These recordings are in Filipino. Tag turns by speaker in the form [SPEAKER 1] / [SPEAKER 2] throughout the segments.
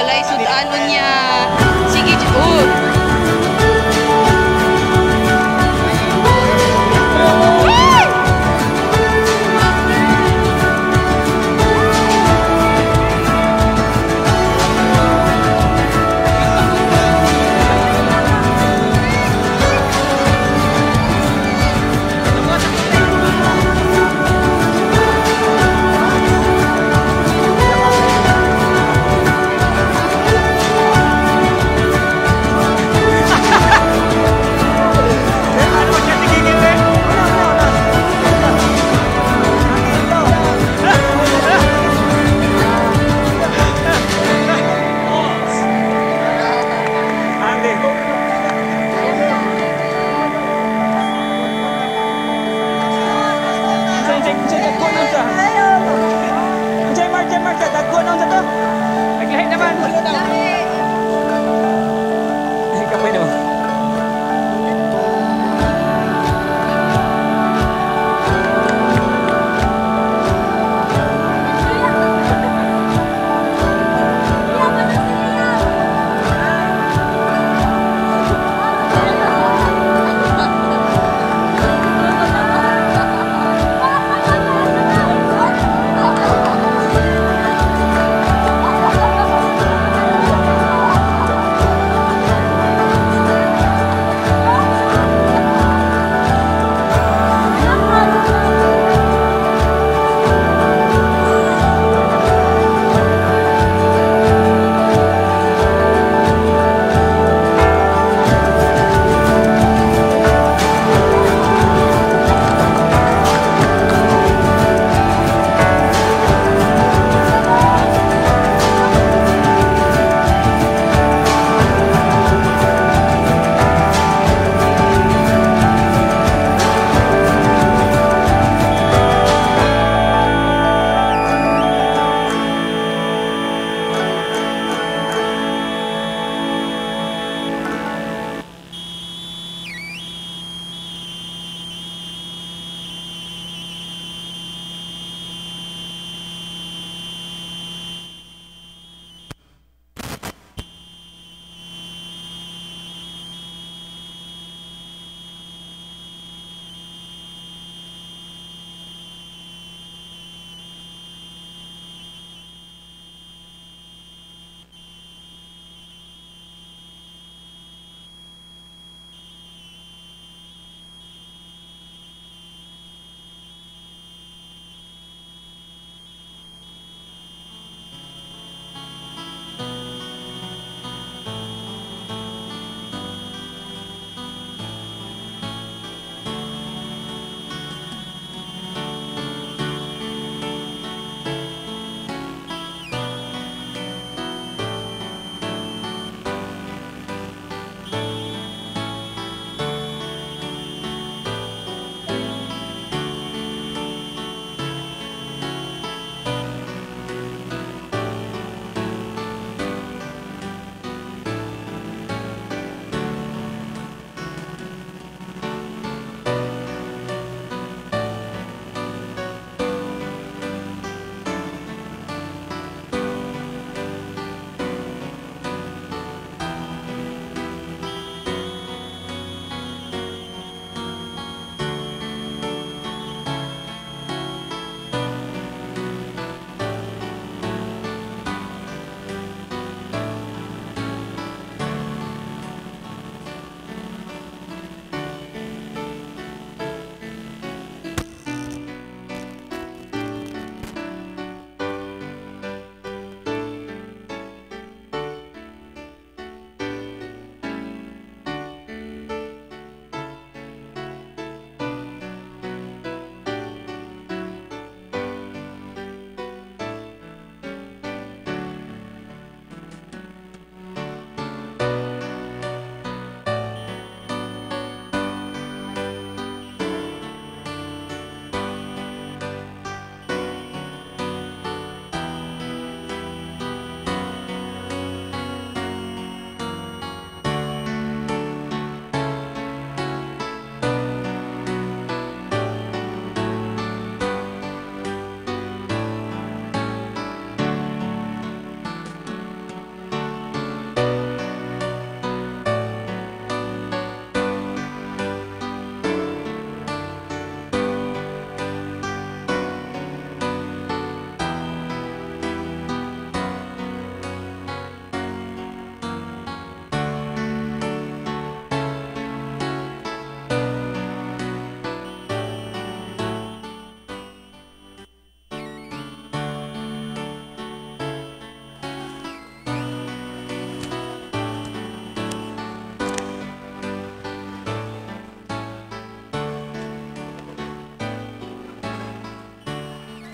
[SPEAKER 1] walay sudanon niya. Sige, oh.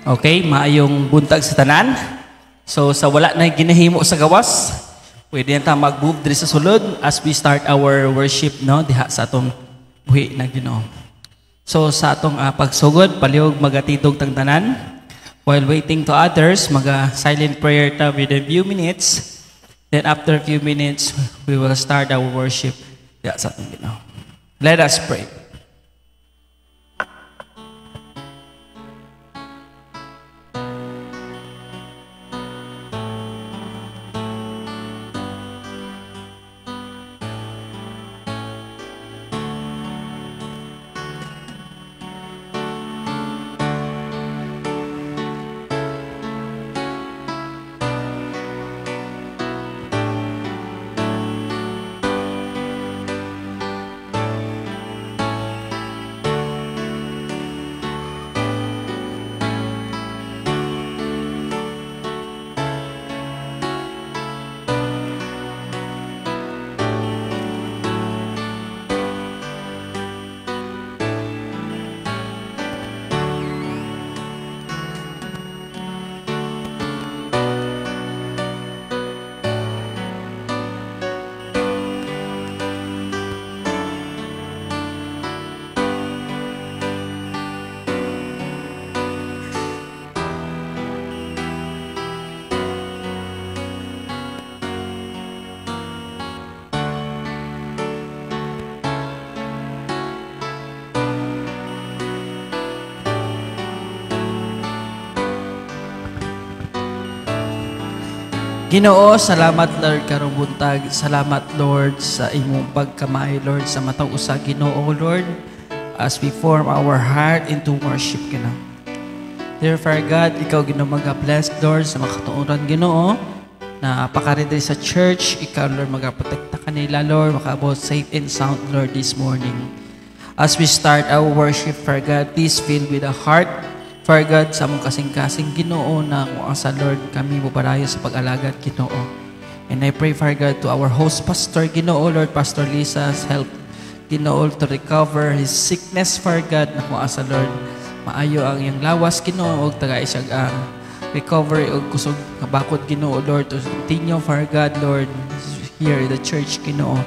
[SPEAKER 2] Okay, maayong buntag sa tanan. So sa wala na ginahimo sa gawas, pwede na mag-move diri sa sulod as we start our worship no diha sa atong buhi na Ginoo. So sa atong pagsugod, palihog magatidog tang tanan. While waiting to others, silent prayer ta within a few minutes. Then after a few minutes, we will start our worship diha sa atong Ginoo. Let us pray. Ginoo, salamat Lord karong buntag. Salamat Lord sa imong pagkamay Lord sa matang usa Ginoo Lord as we form our heart into worship Ginoo. Therefore God, ikaw Ginoo mag-bless Lord sa makatuoran Ginoo na pakaredy sa church. Ikaw Lord magaprotekta kanila Lord, makaabot safe and sound Lord this morning. As we start our worship for God, please fill with a heart for God, sa among kasing-kasing Ginoo na kung sa Lord kami mupadayo sa pag-alagad Ginoo. And I pray for God to our host pastor Ginoo, Lord Pastor Lisa's help Ginoo to recover his sickness for God na kung sa Lord maayo ang iyang lawas Ginoo og tagay siya recovery og kusog kabakod Ginoo Lord to continue for God Lord here in the church Ginoo.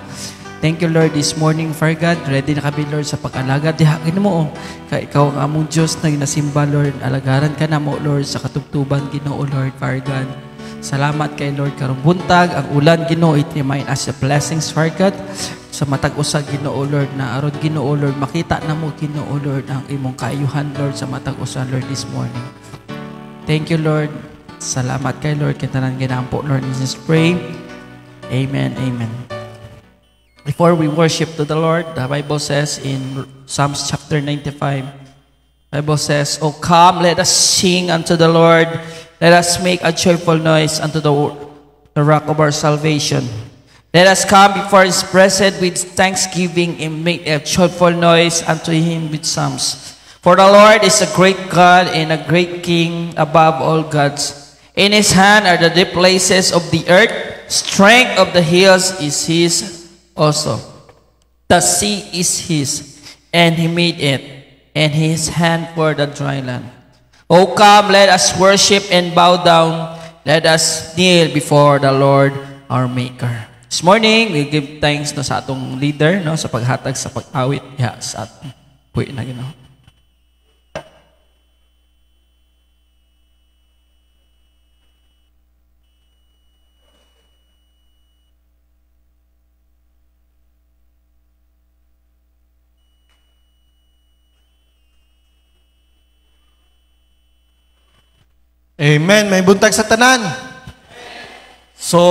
[SPEAKER 2] Thank you, Lord, this morning, for God. Ready na kami, Lord, sa pag-alaga. Dihagin mo, kaya ikaw ang among Diyos na ginasimba, Lord. Alagaran ka na mo, Lord, sa katubtuban, Ginoo, Lord, for God. Salamat kay Lord, karong buntag. Ang ulan, Ginoo, itimayin as a blessings, for God. Sa matag usag, Ginoo, Lord, na aron, Ginoo, Lord, makita na mo, Ginoo, Lord, ang imong kaayuhan, Lord, sa matag usag, Lord, this morning. Thank you, Lord. Salamat kay Lord. Kintanan ginampo, Lord, in Jesus pray. Amen, amen. Before we worship to the Lord, the Bible says in Psalms chapter 95, Bible says, "O come, let us sing unto the Lord. Let us make a joyful noise unto the rock of our salvation. Let us come before His presence with thanksgiving and make a joyful noise unto Him with psalms. For the Lord is a great God and a great King above all gods. In His hand are the deep places of the earth. Strength of the hills is His also. The sea is His, and He made it, and His hand for the dry land. O come, let us worship and bow down. Let us kneel before the Lord our Maker." This morning, we give thanks no, sa atong leader no, sa paghatag sa pag-awit sa atong buhi na Ginoo.
[SPEAKER 3] Amen. May buntag sa tanan. So,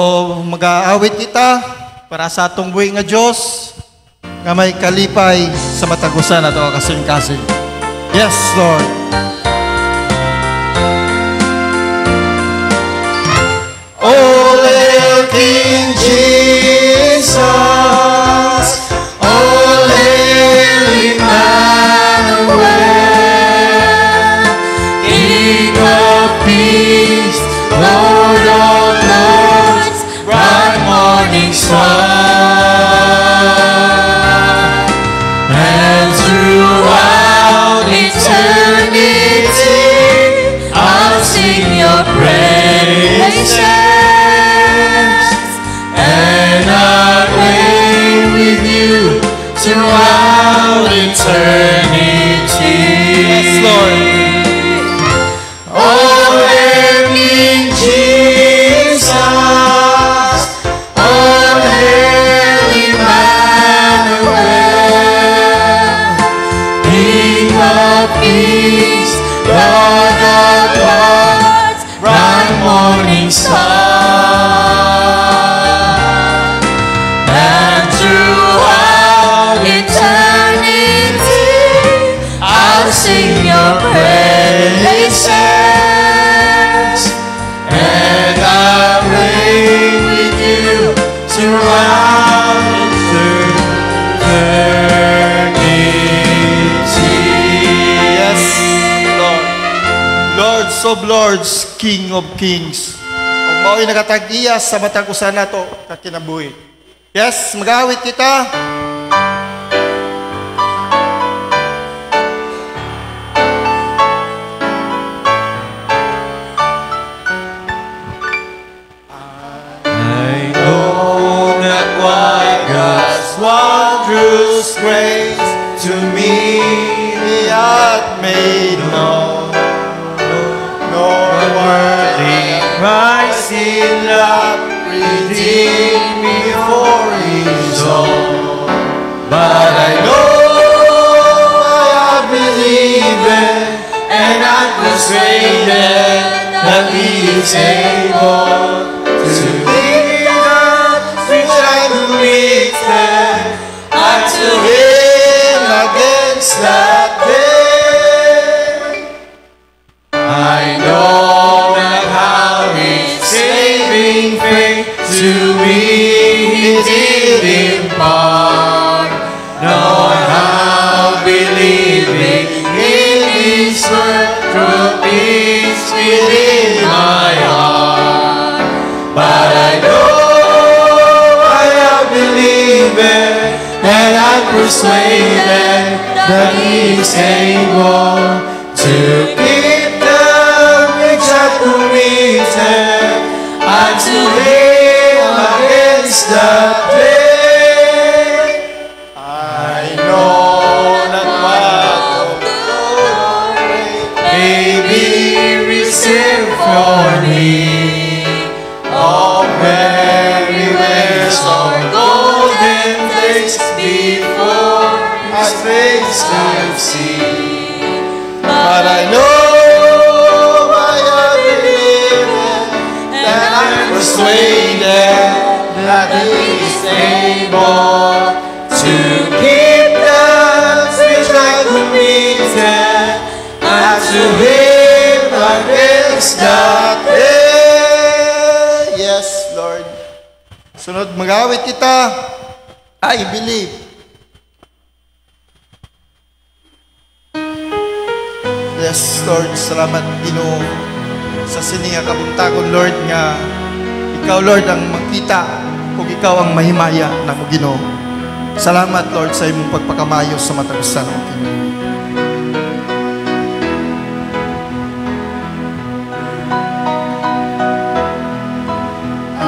[SPEAKER 3] mag-aawit kita para sa atong buhi nga Diyos nga may kalipay sa matagusan ato kasing-kasing. Yes, Lord. Oh, little King Jesus, oh, little Emmanuel, King of peace, Lord of lords, bright morning star, and throughout eternity,
[SPEAKER 4] sing your praises, and I reign with you throughout eternity.
[SPEAKER 3] Yes, Lord. Lords of Lords, King of Kings. Kung mao'y nakatag-iya sa matag usa nato kakinabuhi. Yes, mag-awit kita.
[SPEAKER 4] I know that what God's wondrous grace to me
[SPEAKER 3] Hath made known, nor worthy
[SPEAKER 4] Christ in love redeemed me for His own. But I know I believe and I'm persuaded that He is able to be that which I committed unto Him against that day. I know that how His saving faith to me He did impart, nor how believing in His word through peace within my heart. But I know I have believed and I'm persuaded that He is able to keep them which are committed unto Him against that day. I know that what the Lord may be reserved for me. All very ways or golden days before His face I've seen. But I know I have believed and I'm persuaded that He is able to keep that which I committed unto Him against that day.
[SPEAKER 3] Yes, Lord. Sunod, mag-awit kita. I believe. Yes, Lord. Salamat, Ginoo, sa sininga kabuntagon, Lord, nga Ikaw, Lord, ang makita kung Ikaw ang mahimaya na mo, Ginoo. Salamat, Lord, sa imong pagpakamayo sa matagusan ng Ginoo.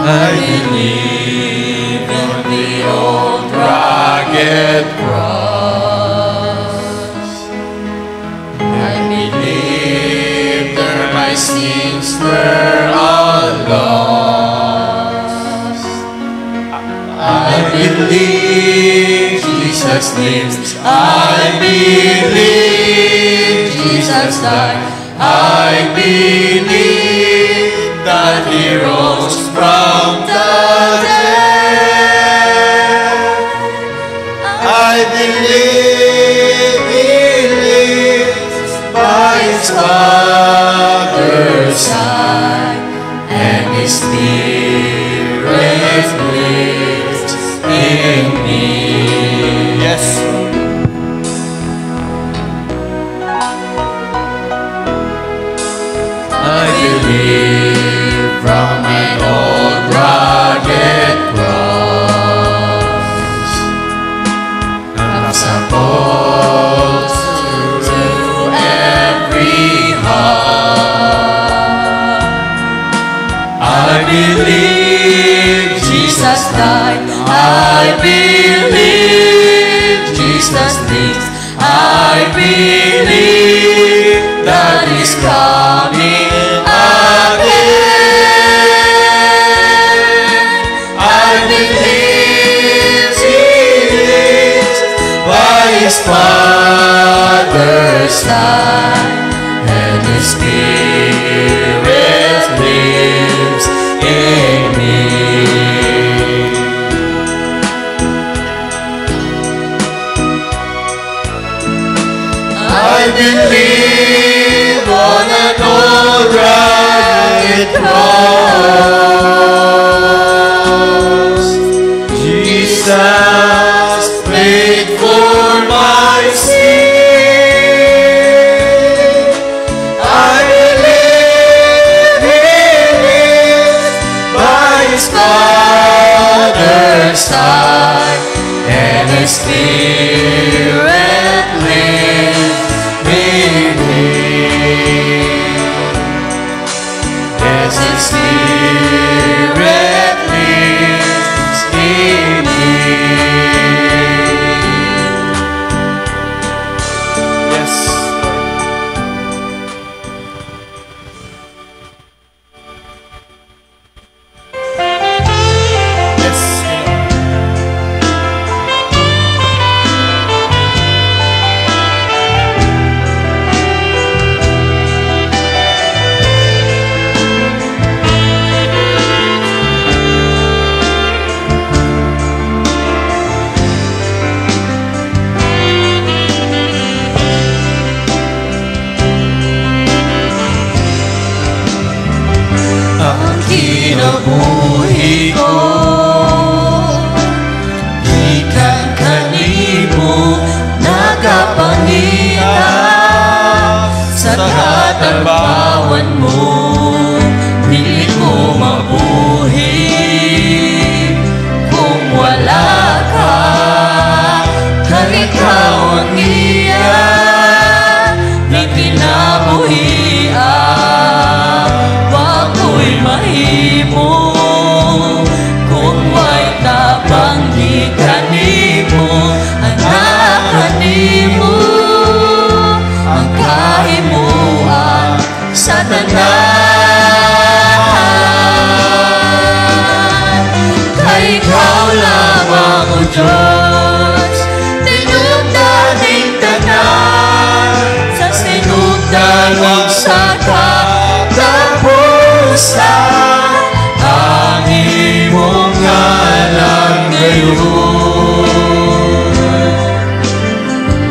[SPEAKER 4] I believe in the old rugged cross. I believe there my sins were all lost. I believe Jesus lives. I believe Jesus died. I believe that He rose from the dead. I believe He lives by His Father's side, and His Spirit lives in me.
[SPEAKER 3] Yes.
[SPEAKER 4] I believe from an old rugged cross comes a pulse to every heart. I believe Jesus died. I believe Jesus lives. I believe that He's coming again. I believe He lives by His Father's side, and His Spirit lives in me. I believe on an all-right cross. Jesus paid for my sin. I believe He lives by His Father's side, and His Spirit lives in me. Yes, His Spirit lives in me. Yes, yes, ang kinabuhi ko, ikan kanimo nagapangita sa katarbawan mo, dili ko mabuhi kung wala ka. Ikaw ang iya na kinabuhian, wako'y mahimo kung way tabang di kanimo. Anak kanimo ang kahimuan sa tanan, kay ikaw lamang o Diyos, tinugdaning tanan, sa sinugdanog sa katapusan, ang imong ngalan ngayon.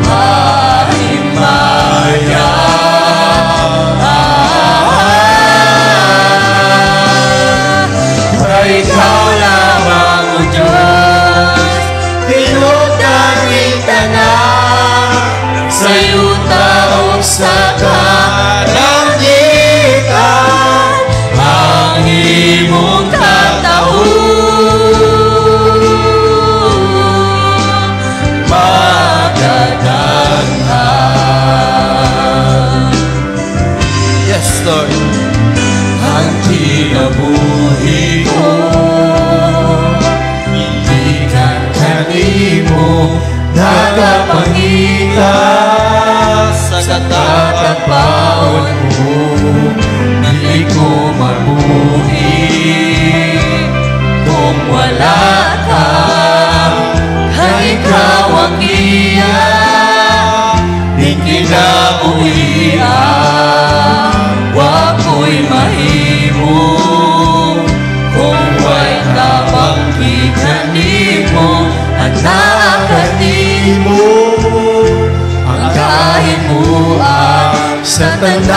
[SPEAKER 4] Mahimaya, ikaw lamang o Diyos, tinugdaning tanan, sa yuta o sa kalangitan, ang imong katauhan magadaghan. Yes, Lord. Ang kinabuhi ko, hindi ka kanimo nagapangita sa katatagpaon mo, dili ko mabuhi kung wala ka. Kay ikaw ang iya di kinabuhian, wako'y mahimo kung way tabang kanimo. Anak kanimo ang kahimuan sa tanan,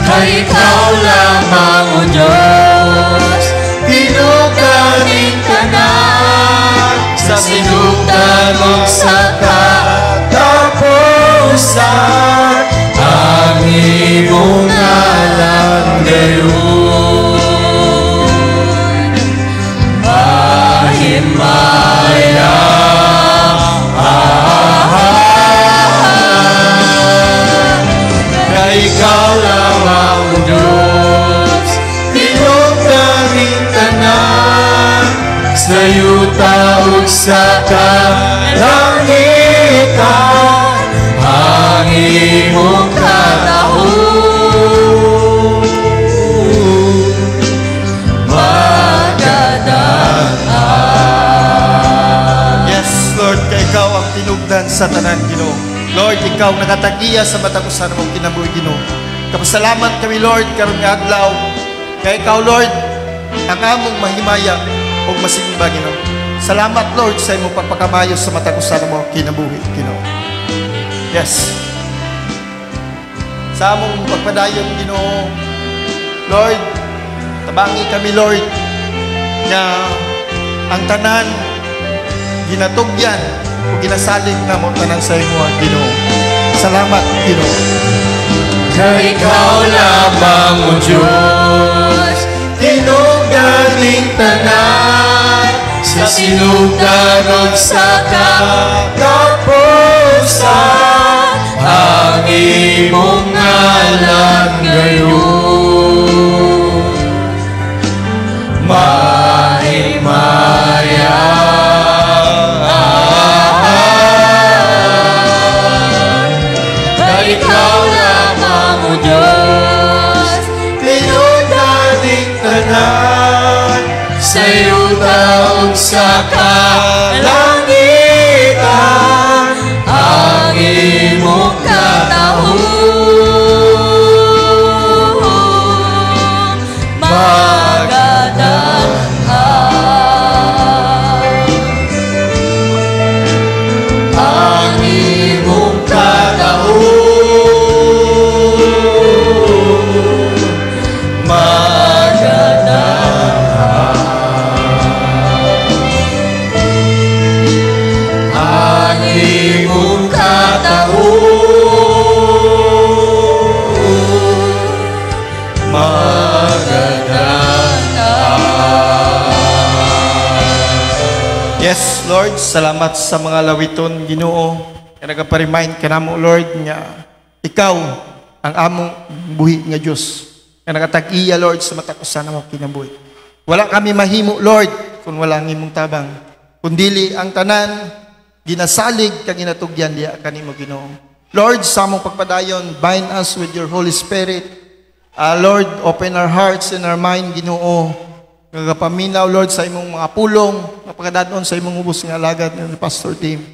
[SPEAKER 4] kay ikaw lamang o Diyos, tinugdaning tanan, sa sinugdanog sa katapusan, ang imong ngalan ngayon. Mahimaya, na ikaw lamang o Diyos, tinugdaning tanan, sa yuta o sa kalangitan, ang imong katauhan magadaghan.
[SPEAKER 3] Yes, Lord, kay ikaw ang tinugdan sa tanan, Ginoo. Lord, ikaw nakatagiya sa matagusan mong kinabuhi, Ginoo. Kapasalamat kami, Lord, karon nga adlaw. Kay ikaw, Lord, ang among mahimaya o masimba, Ginoo. Salamat, Lord, sa imong pagpakamayo sa matagusan mo kinabuhi, Ginoo. Yes. Sa among pagpadayon, Ginoo, Lord, tabangi kami, Lord, nga ang tanan ginatugyan o ginasalig na mo tanan sa imo, Ginoo. Salamat, Ginoo.
[SPEAKER 4] Kay ikaw lamang o Diyos, tinugaling tanan, sa sinugdan sa katapusan, ang imong ngalan ngayon. Mahimaya, kay ikaw lamang o Diyos, tinugaling tanan, sa iyo daog sa kalangitan, ang imong katahong magadanhan. Ang imong katahong magadanhan. Ang imong katahong magadanhan.
[SPEAKER 3] Yes, Lord, salamat sa mga lawiton, Ginoo. Nga nagapa-remind ka namo, Lord, nga ikaw ang among buhi nga Diyos. Nga nagatag-iya, Lord, sa matakusan mo kinabuhi. Wala kami mahimo, Lord, kung wala ang imong tabang. Kundili ang tanan, ginasalig kang ginatugyan diya kanimo, Ginoo. Lord, sa among pagpadayon, bind us with your Holy Spirit. Lord, open our hearts and our mind, Ginoo. Nagapaminaw, Lord, sa imong mga pulong, napakadanon sa imong ubos nga alagad ng pastor team.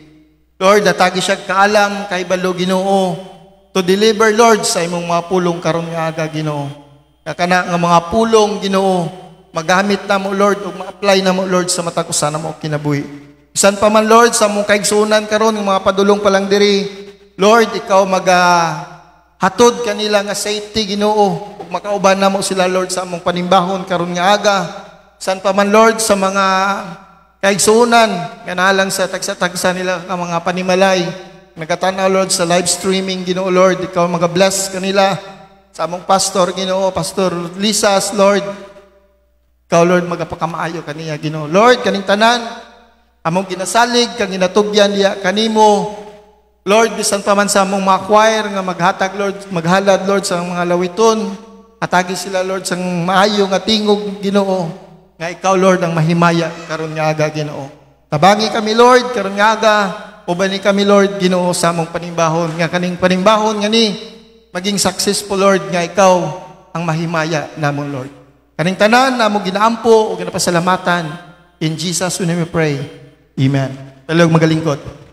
[SPEAKER 3] Lord, natagi siya kaalam, kay balo, Ginoo, to deliver, Lord, sa imong mga pulong karon nga aga, Ginoo. Kakana nga mga pulong, Ginoo, magamit na mo, Lord, ug ma-apply na mo, Lord, sa matakusan na mo kinabuhi. Isan pa man, Lord, sa mong kaigsunan karon ng mga padulong pa lang diri, Lord, ikaw hatod kanila nga safety, Ginoo, ug makauban na mo sila, Lord, sa among panimbahon karon nga aga. San pa man, Lord, sa mga kaigsunan nga nalang sa tagsa-tagsa nila ang mga panimalay, nagkatanaw, Lord, sa live streaming, Ginoo, Lord, ikaw mag-bless kanila sa among pastor, Ginoo, Pastor Lisas, Lord, ikaw, Lord, magapakamaayo kaniya, Ginoo. Lord, kaning tanan among ginasalig kang ginatugyan diya kanimo, Lord, bisan pa man sa among mga choir nga maghatag, Lord, maghalad, Lord, sa mga lawiton, atagi sila, Lord, sa maayo nga tingog, Ginoo, nga ikaw, Lord, ang mahimaya karon nga aga, Ginoo. Tabangi kami, Lord, karon nga aga, ubani kami, Lord, Ginoo, sa among panimbahon, nga kaning panimbahon nga ni maging successful, Lord, nga ikaw ang mahimaya namon, Lord. Kaning tanan namong ginaampo o ginapasalamatan, in Jesus' name we pray. Amen. Talog magalingkod.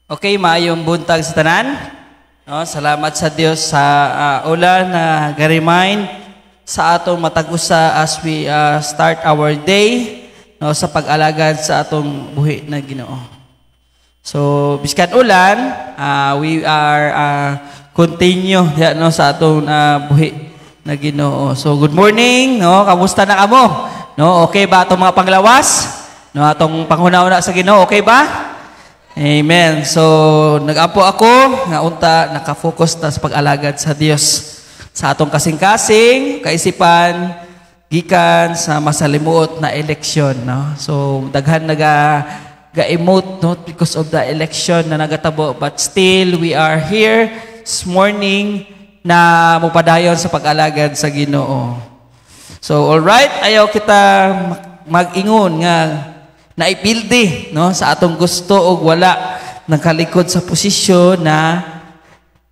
[SPEAKER 2] Okay, maayong buntag sa tanan. No, salamat sa Dios sa ulan na ga-remind sa atong matagusa as we start our day, no, sa pag-alagad sa atong buhi na Ginoo. So, biskan ulan, we are continue no, sa atong buhi na Ginoo. So, good morning, no. Kamusta na kamo? No, okay ba atong mga panglawas? No, atong panghuna-una sa Ginoo, okay ba? Amen. So, nag-apo ako, nga unta, nakafocus na sa pag-alagad sa Dios. Sa atong kasing-kasing, kaisipan, gikan sa masalimuot na eleksyon. No? So, daghan naga-emote no, because of the election na nagatabo. But still, we are here this morning na mupadayon sa pag-alagad sa Ginoo. So, alright, ayaw kita mag-ingon nga naipildi no, sa atong gusto o wala nakalikod sa posisyon na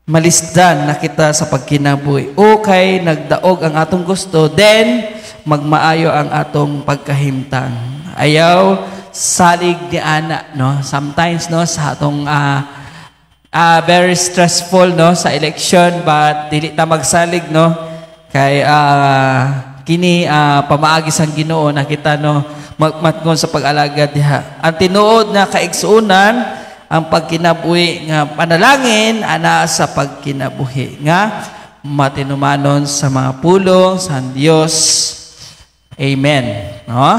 [SPEAKER 2] malisdan na kita sa pagkinabuhi. O kay nagdaog ang atong gusto, then magmaayo ang atong pagkahimtang. Ayaw salig di ana, no? Sometimes no sa atong very stressful no sa election, but dili ta magsalig no kay kini pamaagi sang Ginoo na kita no magmatngon sa pag-alagad diha. Ang tinuod na kaigsuunan ang pagkinabuhi nga panalangin ana sa pagkinabuhi nga matinumanon sa mga pulong sa Dios. Amen. No?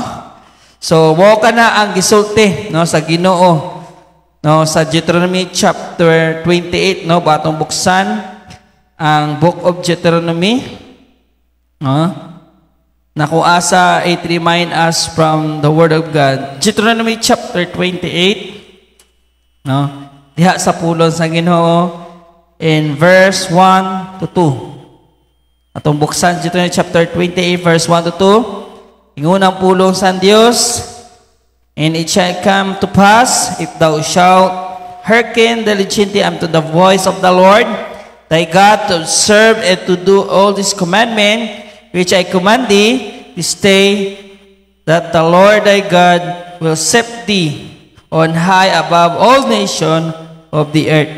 [SPEAKER 2] So mo kana ang gisulti no sa Ginoo no sa Deuteronomy chapter 28 no batong buksan ang book of Deuteronomy no. Nakuasa, it remind us from the Word of God. Deuteronomy chapter 28, no? Diha sa pulong sa Ginoo in verse 1 to 2. Atong buksan, Deuteronomy chapter 28, verse 1 to 2. Ingunang pulong sa Dios, and it shall come to pass, if thou shalt hearken diligently unto the voice of the Lord, thy God, to observe and to do all this commandment, which I command thee this day, that the Lord thy God will set thee on high above all nations of the earth.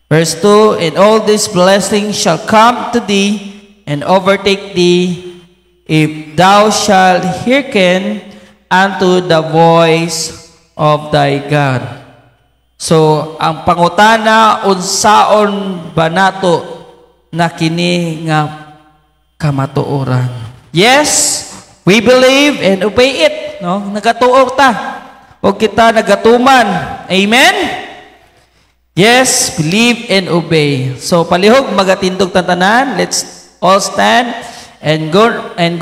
[SPEAKER 2] Verse 2, and all these blessings shall come to thee and overtake thee, if thou shalt hearken unto the voice of thy God. So, ang pangutana, unsaon ba nato na kini nga kamatuoran? Yes, we believe and obey it. No? Nagatuo ta. O kita nagatuman. Amen? Yes, believe and obey. So palihog magatindog tantanan. Let's all stand and go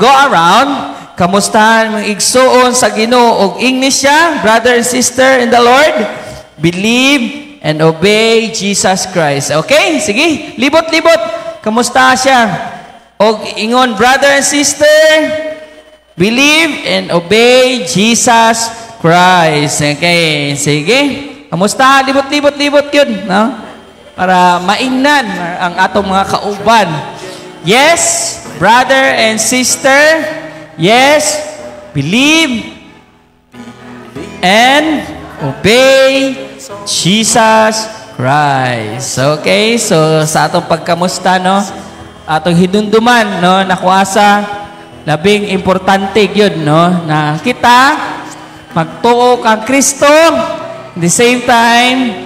[SPEAKER 2] around. Kamustahan mga igsuon sa Ginoo og English siya, brother and sister in the Lord. Believe and obey Jesus Christ. Okay? Sige, libot-libot. Kamusta siya? Og ingon, brother and sister, believe and obey Jesus Christ. Okay, sige. Kamusta? Libot-libot yun, no? Para maingnan ang atong mga kauban. Yes, brother and sister, yes, believe and obey Jesus Christ. Okay, so sa atong pagkamusta, no? Atong hinunduman no nakuasa labing importante gyud no na kita magtuo kang Kristo, at the same time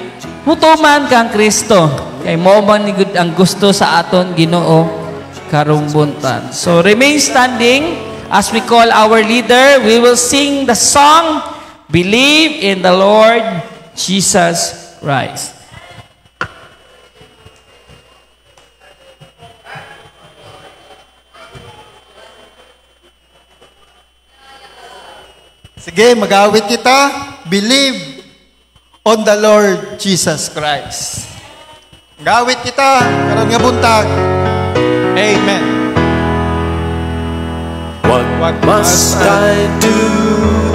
[SPEAKER 2] mutuman kang Kristo kay mao man ni gud ang gusto sa aton Ginoo karong buntan. So remain standing as we call our leader. We will sing the song Believe in the Lord Jesus Christ.
[SPEAKER 3] Sige, mag-awit kita. Believe on the Lord Jesus Christ. Mag-awit kita. Karon nga buntag. Amen.
[SPEAKER 4] What must I do?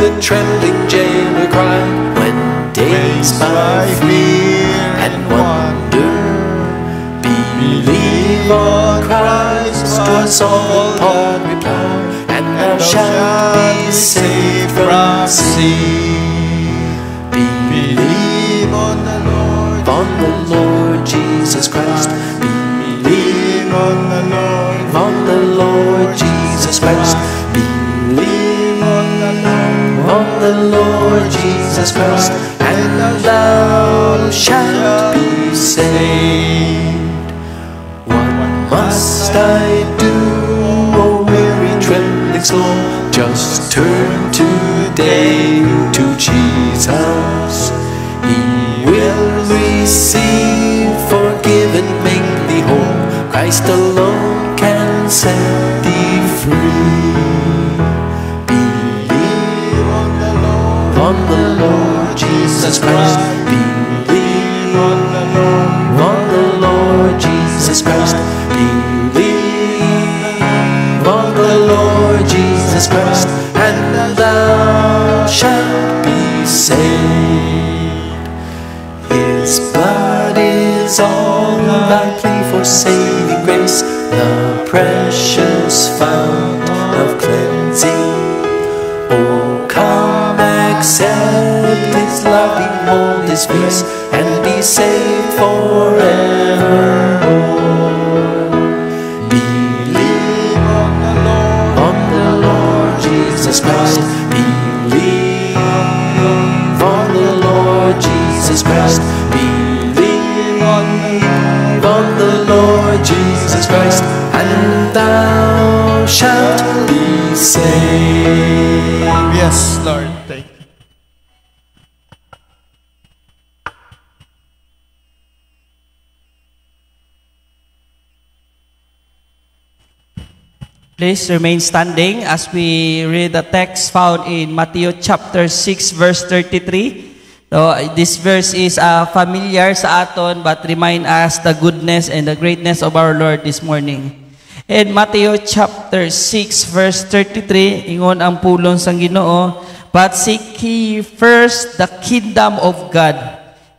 [SPEAKER 4] The trembling jailer cried, when days by fear and wonder. Believe on Christ, was all Paul replied, and thou shalt be saved from sin. Believe on the Lord. on the Lord Jesus Christ. Believe
[SPEAKER 3] on the Lord.
[SPEAKER 4] on the Lord Jesus Christ. Believe on the Lord Jesus Christ, and thou shalt be saved. What must I do, O weary trembling soul? Just turn today to Jesus. He will receive, forgive, and make thee whole. Christ alone can set thee free. Believe on the Lord Jesus Christ. Believe on the Lord Jesus Christ. Believe on the Lord Jesus Christ, and thou shalt be saved. His blood is all thy plea for saving grace, the precious fount of cleansing. Oh, come, accept His love, behold His face, and be saved forevermore. Believe on the Lord Jesus Christ. Believe on the Lord Jesus Christ. Believe on the Lord Jesus Christ, and thou shalt be saved.
[SPEAKER 3] Yes, Lord. Thank you.
[SPEAKER 2] Please remain standing as we read the text found in Matthew chapter 6 verse 33. So this verse is familiar sa aton but remind us the goodness and the greatness of our Lord this morning. In Matthew chapter 6 verse 33, ingon ang pulong sang Ginoo, but seek ye first the kingdom of God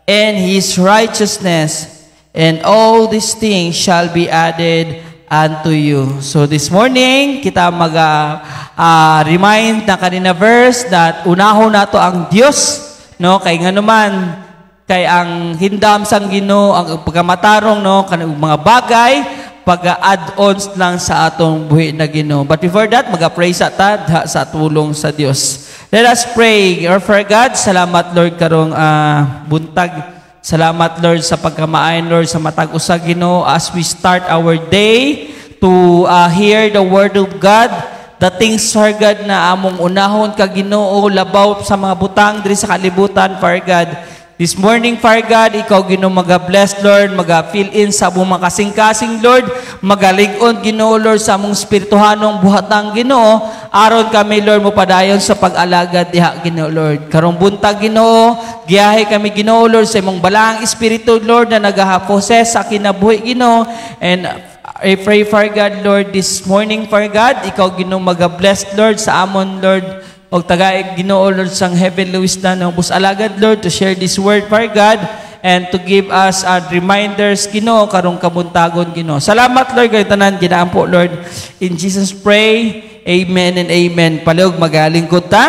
[SPEAKER 2] and His righteousness, and all these things shall be added unto you. So this morning, kita remind na kanina verse that unahon nato ang Dios, no? Kay nga naman, kay ang hindam sang Ginoo, ang pagkamatarong, no? Kanang mga bagay, pag-add-ons lang sa atong buhi na Ginoo. But before that, mag-pray sa sa tulong sa Dios. Let us pray. Or for God, salamat Lord karong buntag. Salamat, Lord, sa pagkamaayon, Lord, sa matag usa Ginoo, as we start our day to hear the Word of God, the things, Lord God, na among unahon ka Ginoo, labaw sa mga butang diri sa kalibutan, Father God. This morning, Father God, Ikaw, Ginoo, maga-bless, Lord, maga-fill in sa among mga kasing-kasing, Lord, magalig-on, Ginoo, Lord, sa among spirituhanong buhatang, Ginoo, aron kami, Lord, mo padayon sa pag-alagad diha, Ginoo, Lord. Karong buntag, Ginoo, giyahe kami, Ginoo, Lord, sa imong balaang espiritu, Lord, na nagahaposes sa kinabuhi, Ginoo, and I pray, Father God, Lord, this morning, Father God, Ikaw, Ginoo, maga-bless, Lord, sa amon, Lord, o tagaig Ginoo, Lord, sang heavenly wisdom ng busalagad, Lord, to share this word, Father God, and to give us reminders, Ginoo, karong kabuntagon, Ginoo. Salamat, Lord, kay tanan ginaampo, Lord. In Jesus pray, amen and amen. Palihog magalingkod ta.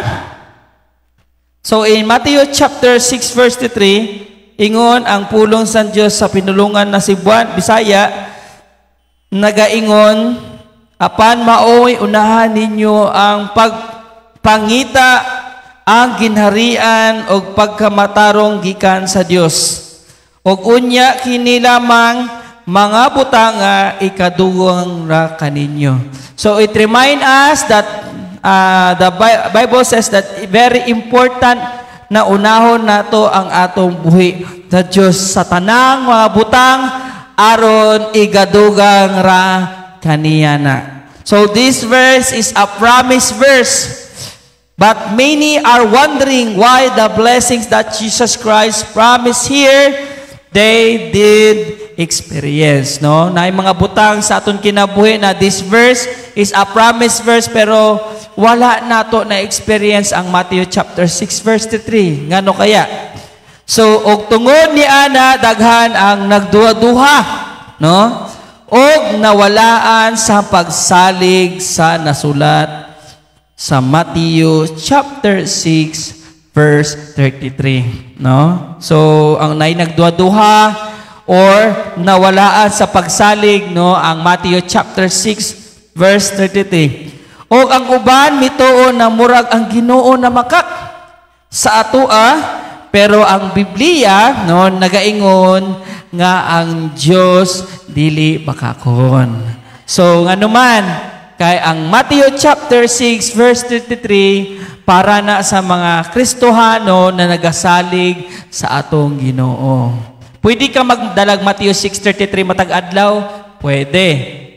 [SPEAKER 2] So in Matthew chapter 6 verse 3, ingon ang pulong sa Dios sa pinulungan na si Buwan, Bisaya, nagaingon, apan maoy unahan ninyo ang pangita ang ginharian o pagkamatarong gikan sa Dios. Og unya kini lamang mga butanga ikadugang ra kaninyo. So it remind us that the Bible says that very important na unahon nato ang atong buhi sa Dios sa tanang mga butang aron igadugang ra kaniyana. So this verse is a promise verse. But many are wondering why the blessings that Jesus Christ promised here, they did experience, no? Na mga butang sa aton kinabuhi na this verse is a promise verse pero wala nato na experience ang Matthew chapter 6 verse 3. Ngano kaya? So og tungod ni ana daghan ang nagduha-duha, no? Og nawalaan sa pagsalig sa nasulat sa Matthew chapter 6 verse 33, no? So ang nay nagduha-duha or nawalaan sa pagsalig, no, ang Matthew chapter 6 verse 33. O ang uban mituo na murag ang Ginoo na makak sa atoa, pero ang Biblia, no, nagaingon nga ang Dios dili makakon. So ngano man kay ang Matthew chapter 6 verse 33 para na sa mga Kristohano na nagasalig sa atong Ginoo. Pwede ka magdalag Matthew 6:33 matag adlaw? Pwede.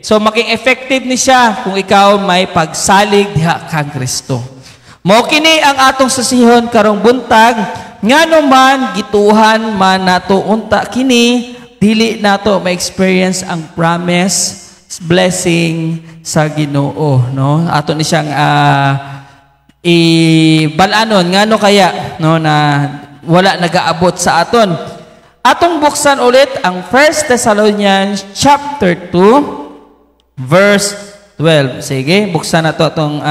[SPEAKER 2] So making effective ni siya kung ikaw may pagsalig diha kang Kristo. Mao kini ang atong susihon karong buntag, ngano man gituhan man nato unta kini, dili nato ma-experience ang promise, blessing sa Ginoo, no? Ato ni siyang ibalanon ngano kaya, no, na wala nagaabot sa aton. Atong buksan ulit ang 1 Thessalonians chapter 2 verse 12. Sige, buksan na to atong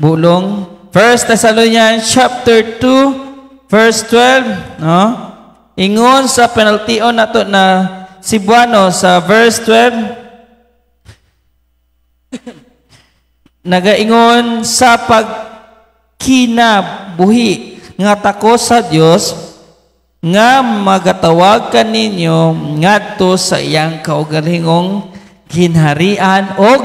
[SPEAKER 2] bulong. 1 Thessalonians chapter 2 verse 12, no? Ingon sa penaltion nato na Cebuano sa verse 12. Nagaingon sa pagkinabuhi nga tako sa Dios nga magatawag kaninyo ngadto sa iyang kaugalingong ginharian og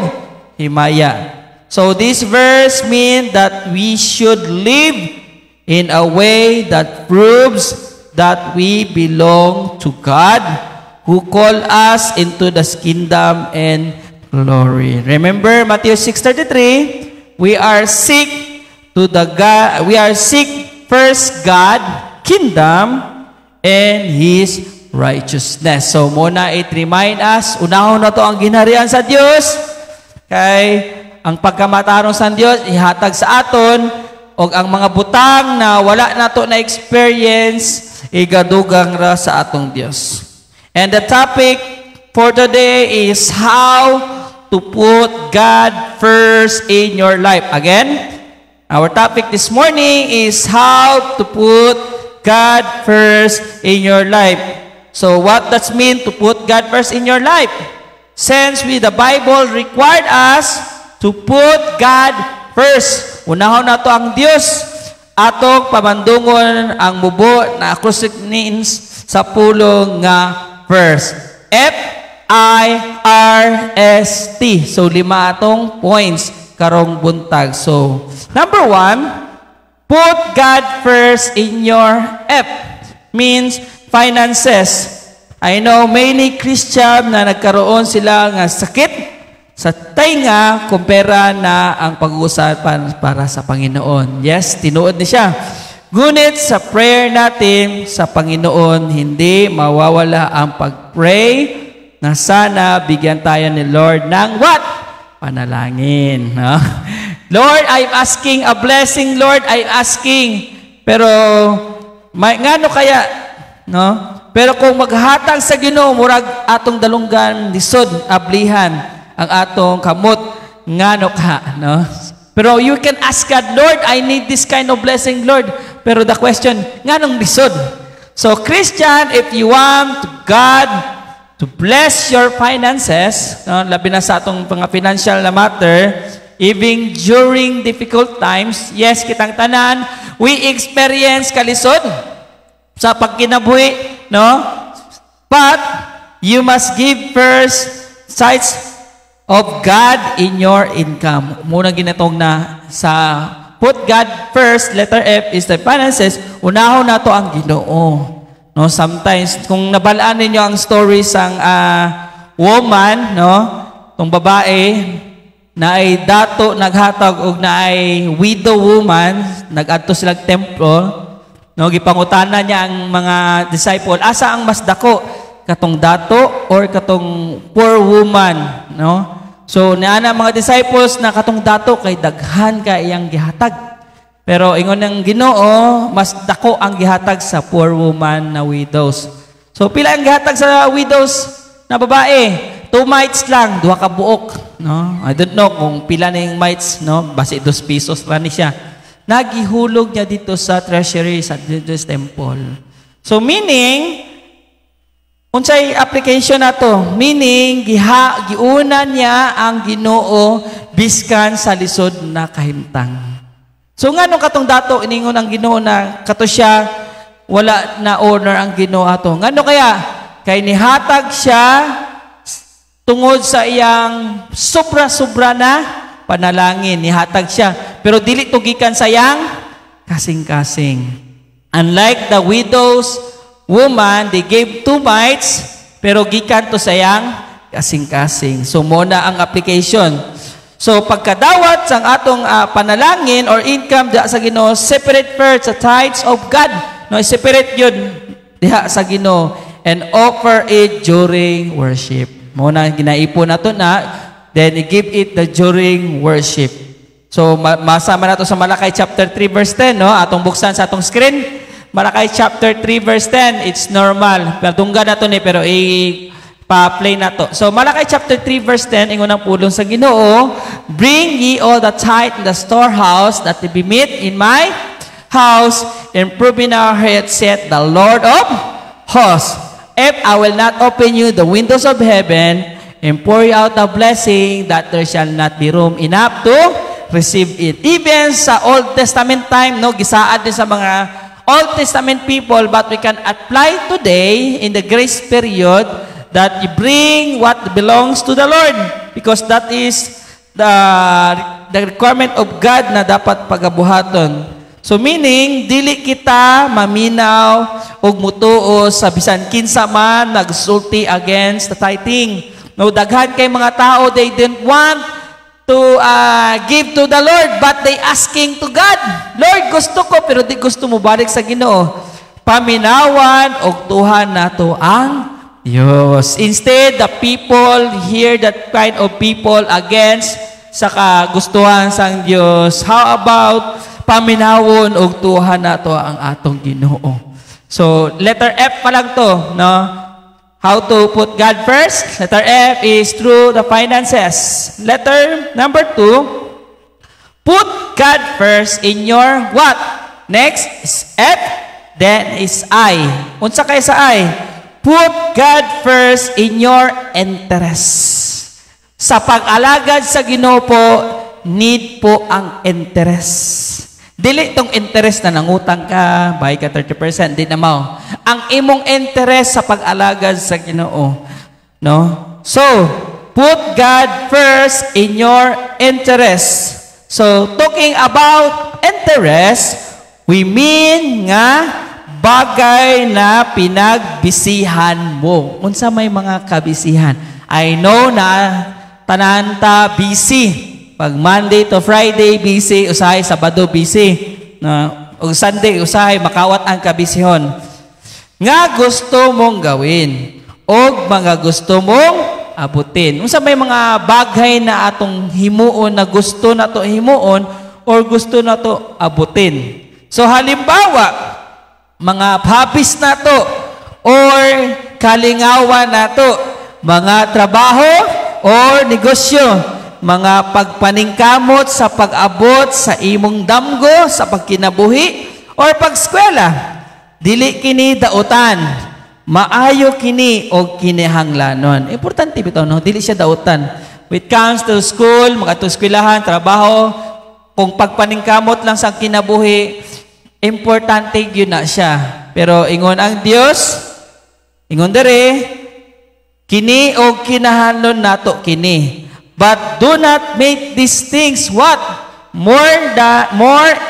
[SPEAKER 2] himaya. So this verse means that we should live in a way that proves that we belong to God who called us into the kingdom and glory. Remember Matthew 6:33, we are seek first God, kingdom and His righteousness. So muna it remind us, unahon na to ang ginharian sa Dios, kay ang pagkamatarong sa Dios ihatag sa aton, og ang mga butang na wala nato na experience igadugang ra sa atong Dios. And the topic for today is how to put God first in your life. Again, our topic this morning is how to put God first in your life. So what does mean to put God first in your life? Since the Bible required us to put God first. Unahon nato ang Dios, atong pamandungon ang mubo na acoustic means sa pulong nga first. F-I-R-S-T. So 5 atong points karong buntag. So number 1, put God first in your F means finances. I know many Christian na nagkaroon sila nga sakit sa tainga kumpara na ang pag-uusapan para sa Panginoon. Yes, tinuod ni siya. Ngunit sa prayer natin sa Panginoon, hindi mawawala ang pag-pray na sana bigyan tayo ni Lord ng what? Panalangin. No? Lord, I'm asking a blessing. Lord, I'm asking. Pero, ngano kaya? No? Pero kung maghatag sa Ginoo murag atong dalunggan lisod ablihan ang atong kamot ngano ka, no? Pero you can ask God, Lord, I need this kind of blessing, Lord. Pero the question, nganong lisod? So Christian, if you want God to bless your finances, no, labi na sa atong mga financial na matter, even during difficult times, yes, kitang tanan, we experience kalisod sa pagkinabuhi, no? But you must give first sights of God in your income. Muna ginatong na sa put God first, letter F is the finances, unahon na to ang Ginoo. No, sometimes kung nabalaan ninyo ang story sang woman, no, tong babae na ay dato naghatag og na ay widow woman, nagadto sila templo. No, gipangutana niya ang mga disciple, asa ang mas dako, katong dato or katong poor woman, no? So niana mga disciples na katong dato kay daghan kay iyang gihatag. Pero ingon ng Ginoo, mas dako ang gihatag sa poor woman na widows. So pila ang gihatag sa widows na babae? 2 mites lang, 2 ka buok, no? I don't know kung pila ning mites, no? Basi 2 pesos ra ni siya. nagihulog niya dito sa treasury sa Jesus temple. So meaning, unsay application na to? Meaning, giuna niya ang Ginoo biskan sa lisod na kahimtang. So nga nung katong dato, iningon ang Ginoo na kato siya, wala na honor ang Ginoo ato. Ngano kaya? Kay nihatag siya tungod sa iyang sobra-sobra na panalangin. Nihatag siya. Pero dili tugikan sa iyang kasing-kasing. Unlike the widow's woman, they gave 2 mites, pero gikan to sa iyang kasing-kasing. So muna ang application. So pagkadawat sang atong panalangin or income diha sa Ginoo, separate first the tithes of God. No, separate yun diha sa Ginoo and offer it during worship. Muna ginaipon nato na, then give it during worship. So masama nato sa Malakay chapter 3 verse 10, no? Atong buksan sa atong screen. Malakay chapter 3 verse 10, it's normal. Perdungga na to ni, pero pa-play na to. So Malakay chapter 3 verse 10, ingon ang pulong sa Ginoo, bring ye all the tithe in the storehouse, that it be meat in my house, and prove in our heads, saith the Lord of hosts, if I will not open you the windows of heaven, and pour you out a blessing, that there shall not be room enough to receive it. Even sa Old Testament time, no, gisaad din sa mga Old Testament people, but we can apply today in the grace period that you bring what belongs to the Lord, because that is the requirement of God na dapat pagabuhaton. So meaning, dili kita maminaw o mutuo sa bisan kinsa man nagsulti against the tithing. No, daghan kay mga tao, they didn't want to give to the Lord, but they asking to God, Lord, gusto ko, pero di gusto mo balik sa Ginoo. Paminawan og tuhan nato ang Diyos. Instead, the people hear that kind of people against sa kagustuhan sang Diyos. How about paminawon og tuhan nato ang atong Ginoo? So, letter F pa lang to, no? How to put God first? Letter F is through the finances. Letter number 2, put God first in your what? Next is F, then is I. Unsa kay sa I? Put God first in your interest. Sa pag-alagad sa Ginoo po, need po ang interest. Dili tong interest na nangutang ka, bayad ka 30%, di na mao. Ang imong interest sa pag-alagad sa Ginoo, no? So, put God first in your interest. So, talking about interest, we mean nga bagay na pinagbisihan mo. Unsa may mga kabisihan? I know na tanan ta busy. Pag Monday to Friday, busy. Usahay, Sabado, busy. O Sunday, usahay, makawat ang kabisihon. Nga gusto mong gawin. O mga gusto mong abutin. Unsa may mga bagay na atong himuon na gusto na to himuon or gusto na to abutin. So halimbawa, mga hobbies na to or kalingawan na to, mga trabaho or negosyo, mga pagpaningkamot sa pag-abot sa imong damgo sa pagkinabuhi or pagskwela, dili kini dautan, maayo kini og kinihanglanon. Importante bitaw, no? Dili siya dautan. When it comes to school, mga to eskwelahan, trabaho, kung pagpaningkamot lang sa kinabuhi, importante yun na siya. Pero ingon ang Dios, ingon dere, kini og kinahanglan nato kini. But do not make these things what? More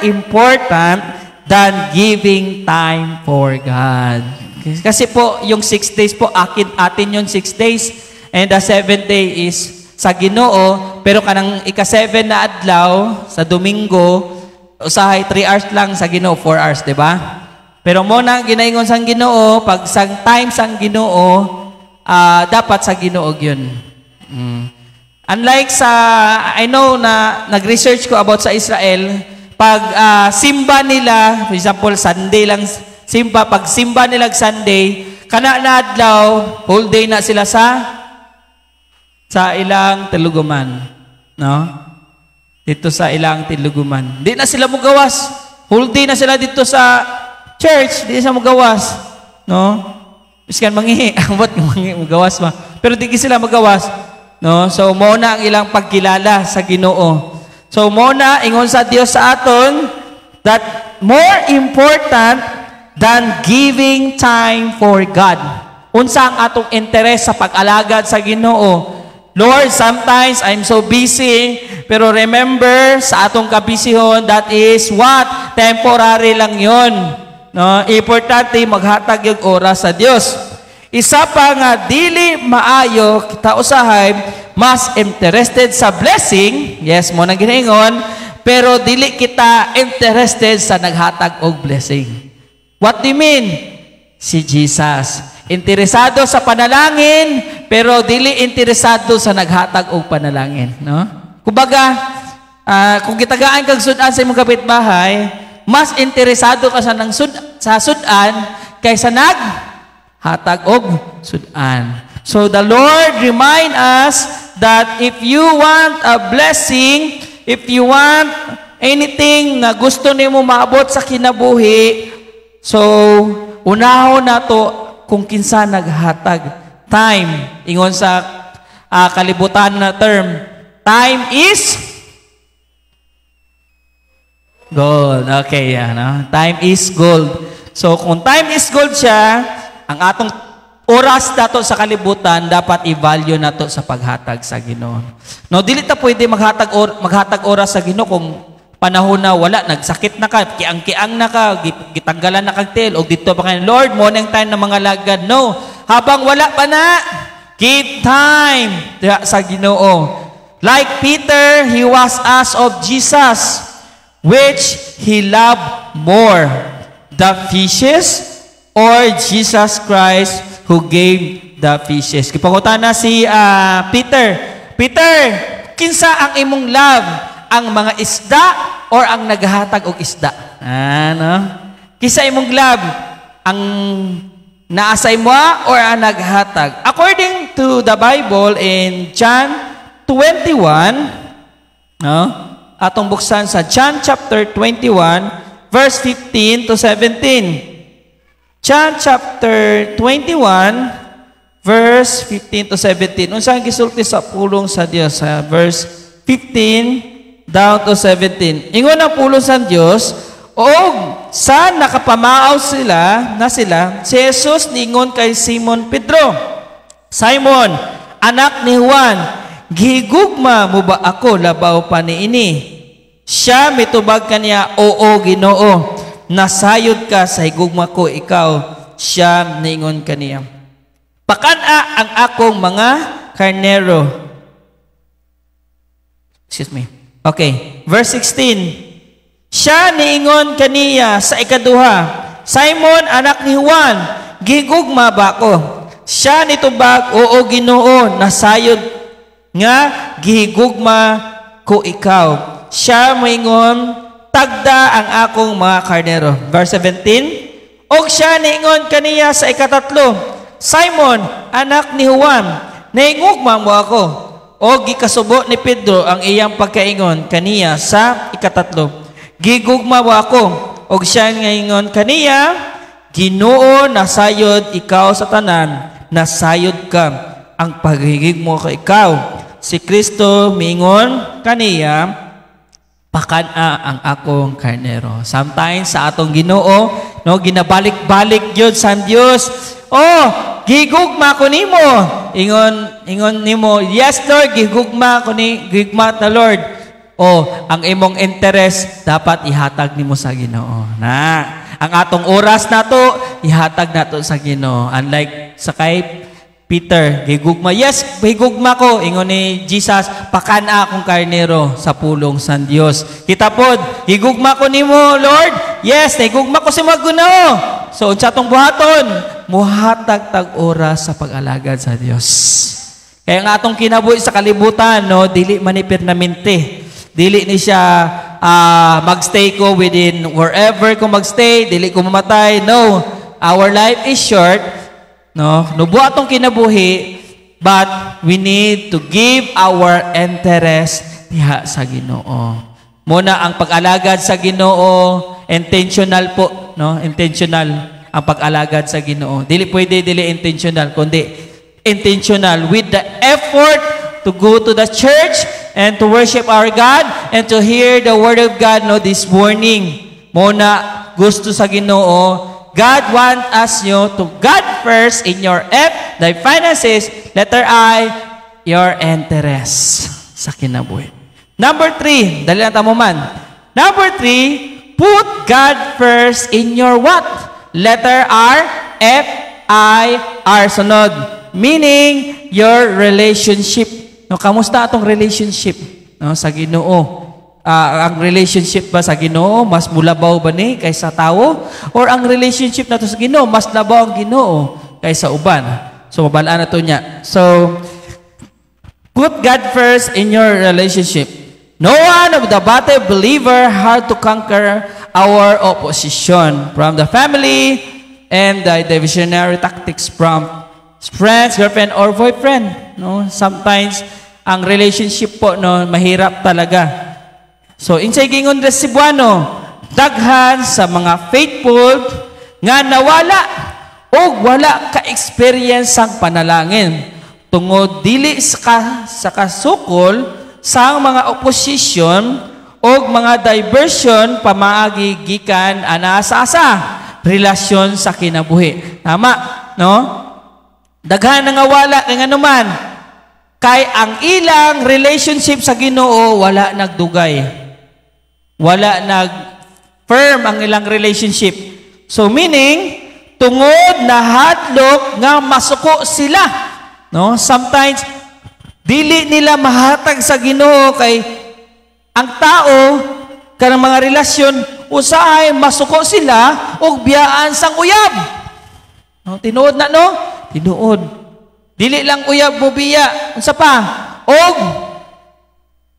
[SPEAKER 2] important than giving time for God. Kasi po, yung 6 days po, atin yung 6 days. And the 7th day is sa Ginoo. Pero kanang ika-7 na adlaw, sa Domingo, usahay 3 hours lang, sa Ginoo 4 hours, diba? Pero muna ginaingon sang Ginoo, pag sang time sang Ginoo, dapat sa Ginoo yun. Unlike sa, I know na nag-research ko about sa Israel, pag simba nila, for example, Sunday lang simba, pag simba nila Sunday, kana na adlaw, whole day na sila sa ilang tuluguman. No? dito sa ilang tiluguman. Di na sila mugawas. Whole day na sila dito sa church, di sila mugawas. No? Miskan mangihi, ambot mugawas ba? Pero di sila magawas. No? So, muna ang ilang pagkilala sa Ginoo. So, muna, ingon sa Dios sa aton, that more important than giving time for God. Unsa ang atong interes sa pag-alagad sa Ginoo? Lord, sometimes I'm so busy, pero remember, sa atong kabisihon, that is what? Temporary lang yon. No? Importante, maghatag yung oras sa Dios. Isa pa nga, dili maayo, kita usahay, mas interested sa blessing, yes, mo nang ginaingon, pero dili kita interested sa naghatag og blessing. What do you mean? Si Jesus. Interesado sa panalangin, pero dili interesado sa naghatag og panalangin, no? Kumbaga, kung kitagaan kag sudan sa imong kapitbahay, mas interesado ka sa sudan kaysa naghatag og sudan. So the Lord remind us that if you want a blessing, if you want anything na gusto nimo maabot sa kinabuhi, so unahon nato kung kinsa naghatag. Time, ingon sa kalibutan na term, time is gold. Okay, no? Time is gold. So, kung time is gold siya, ang atong oras nato sa kalibutan, dapat i-value nato sa paghatag sa Ginoo. No, dili ta pwede maghatag oras sa Ginoo kung panahon na wala, nagsakit na ka, kiang-kiang na ka, gitanggalan na kag tail, o dito pa kayo, Lord, mo nang time ng mga lagad. No, habang wala pa na, give time sa Ginoo. Like Peter, he was asked of Jesus, which he loved more, the fishes or Jesus Christ who gave the fishes. Kipangutan na si Peter, Peter, kinsa ang imong love? Ang mga isda or ang naghatag og isda? Ano? Kisa imong love? Ang naasay mo or ang naghatag? According to the Bible in John 21, no? Atong buksan sa John chapter 21, verse 15 to 17. John chapter 21, verse 15 to 17. Unsang gisulti sa pulong sa Dios sa verse 15 down to 17. Ingon ang pulong sa Dios, og sa nakapamaaw sila, si Jesus ningon kay Simon Pedro, Simon, anak ni Juan, gihigugma mo ba ako labaw pa niini? Siya mitubag kaniya, oo Ginoo, nasayod ka sa higugma ko ikaw. Siya ningon kaniya, pakana ang akong mga karnero. Excuse me. Okay, verse 16. Siya niingon kaniya sa ikaduha, Simon, anak ni Juan, gihigugma ba ako? Siya nitubag, oo Ginoo, nasayod nga gihigugma ko ikaw. Siya moingon, tagda ang akong mga karnero. Verse 17. Og siya niingon kaniya sa ikatatlo, Simon, anak ni Juan, naingugma mo ako. O gikasubo ni Pedro ang iyang pagkaingon kaniya sa ikatatlo, gigugma mo ako. Og siya ngaingon kaniya, Ginoo, nasayod ikaw sa tanan, nasayod ka, ang paghigig mo ka ikaw. Si Kristo mingon kaniya, pakana ang akong karnero. Sometimes sa atong Ginoo, no, ginabalik-balik gyud sa Dios. Oh, gigugma ko nimo. Ingon nimo, yes Lord, gigugma ko ni gigma ta Lord. Oh, ang imong interest dapat ihatag nimo sa Ginoo. Na, ang atong oras nato ihatag nato sa Ginoo. Unlike sa kay Peter, gigugma, yes, gigugma ko. Ingon ni Jesus, pakana akong karnero sa pulong sa Dios. Kita pod, gigugma ko nimo Lord. Yes, gigugma ko si Ginoo. So, unsa tong buhaton? Muhatag tag oras sa pag-alagad sa Dios. Kaya nga atong kinabuhi sa kalibutan, no, dili man ni permanente. Dili ni siya magstay ko within wherever ko magstay, dili ko mamatay. No, our life is short. No, nubuhatong kinabuhi, but we need to give our interest diha sa Ginoo. Muna ang pag-alagad sa Ginoo, intentional po, no? Intentional ang pag-alagad sa Ginoo. Dili pwede dili intentional, kundi intentional with the effort to go to the church and to worship our God and to hear the word of God no this morning. Muna gusto sa Ginoo, God want us to God first in your thy finances, letter I, your interest sa kinabuhi. Number 3, dali lang tamo man. Number 3, put God first in your what? Letter R, F-I-R. Sunod. Meaning, your relationship. No, kamusta atong relationship no, sa Ginoo? Ang relationship ba sa Ginoo, mas mulabaw ba ni kaysa tao? Or ang relationship nato sa Ginoo, mas labaw ang Ginoo kaysa uban? So, mabalaan na to niya. So, put God first in your relationship. No one of the body believer had to conquer our opposition from the family and the divisionary tactics from friends, girlfriend, or boyfriend. No? Sometimes, ang relationship po, no, mahirap talaga. So, insay gingon res Cebuano, daghan sa mga faithful nga nawala o wala ka-experience ang panalangin tungod dili sa kasukol sa mga opposition o mga diversion pamaagi gikan ana sa relasyon sa kinabuhi. Tama, no? Daghan nga wala kay nganuman kay ang ilang relationship sa Ginoo wala nagdugay. Wala nag-firm ang ilang relationship. So meaning, tungod na hadlok nga masuko sila. No? Sometimes, dili nila mahatag sa Ginoo kay ang tao, kanang mga relasyon, usahay masuko sila o biyaan sang uyab. No? Tinuod na, no? Tinuod. Dili lang uyab mo biya. Unsa pa? Og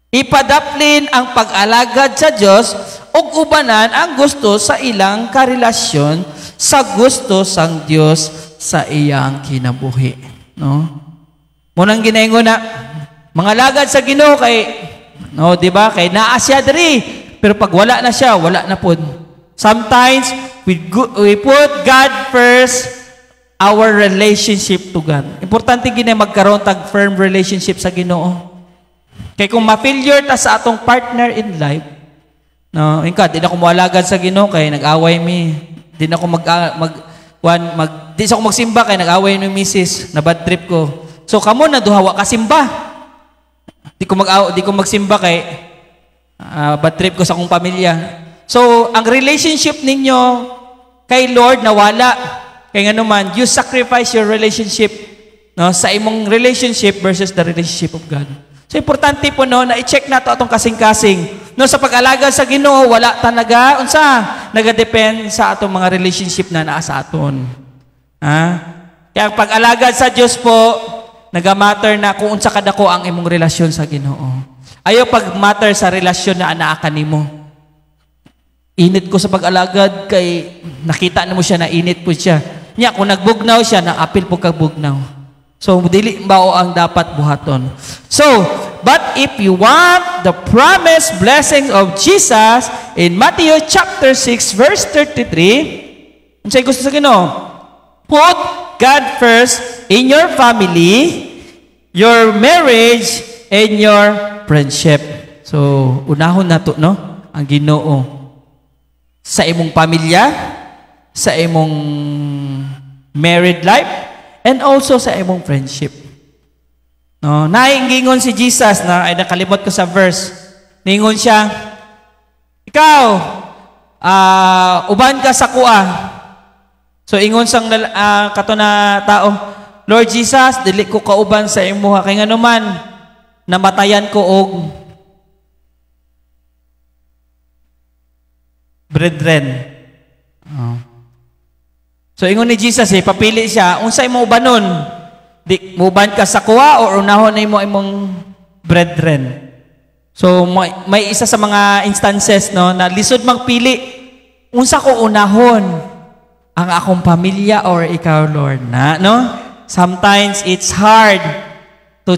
[SPEAKER 2] ipadaplin ang pag-alagad sa Diyos ug ubanan ang gusto sa ilang karelasyon sa gusto sang Diyos sa iyang kinabuhi. No? Munang ginaingon na, mga lagad sa Ginoo kay, no, di ba? Kay naa siya diri, pero pag wala na siya, wala na pod. Sometimes, we put God first, our relationship to God. Importante gina magkaroon tag firm relationship sa Ginoo. Kaya kung ma-failure ta sa atong partner in life, no, di na ko moalagad sa Ginoo kay nag-away mi. Di na ko di sa ko magsimba kay nag-away ni Mrs. na bad trip ko. So kamo na duhawa ka simba. Di ko magsimba kay bad trip ko sa akong pamilya. So ang relationship ninyo kay Lord nawala. Kaya nga naman, you sacrifice your relationship no, sa imong relationship versus the relationship of God. So, importante po no, na i-check nato atong kasing-kasing. No, sa pag-alaga sa Ginoo, wala talaga, unsa, nagadepend sa atong mga relationship na naa sa aton. Kaya ang pag-alaga sa Diyos po, nagamatter na kung unsa kadako ang imong relasyon sa Ginoo. Ayaw pag-matter sa relasyon na anaakan nimo. Init ko sa pag-alagad kay nakita na mo siya na init po siya. Nya, kung nagbugnaw siya, na-apil po kagbugnaw. So, dili bao ang dapat buhaton. So, but if you want the promised blessings of Jesus in Matthew chapter 6 verse 33, unsay gusto sa Ginoo? Put God first in your family, your marriage, and your friendship. So, unahon nato no, ang Ginoo sa imong pamilya, sa imong married life, and also sa imong friendship. No, naingingon si Jesus na ay nakalimot ko sa verse. Ningon siya, ikaw, uban ka sa kuha. So ingon sang kato na tao, Lord Jesus, dili ko kauban sa imo kay nganuman namatayan ko og brethren. So ingon ni Jesus, papili siya, unsay mo ubanon? Di mo uban ka sa kuha o unahon na mo imong brethren. So may isa sa mga instances no na lisod magpili, unsa ko unahon? Ang akong pamilya or ikaw, Lord, na no? Sometimes it's hard to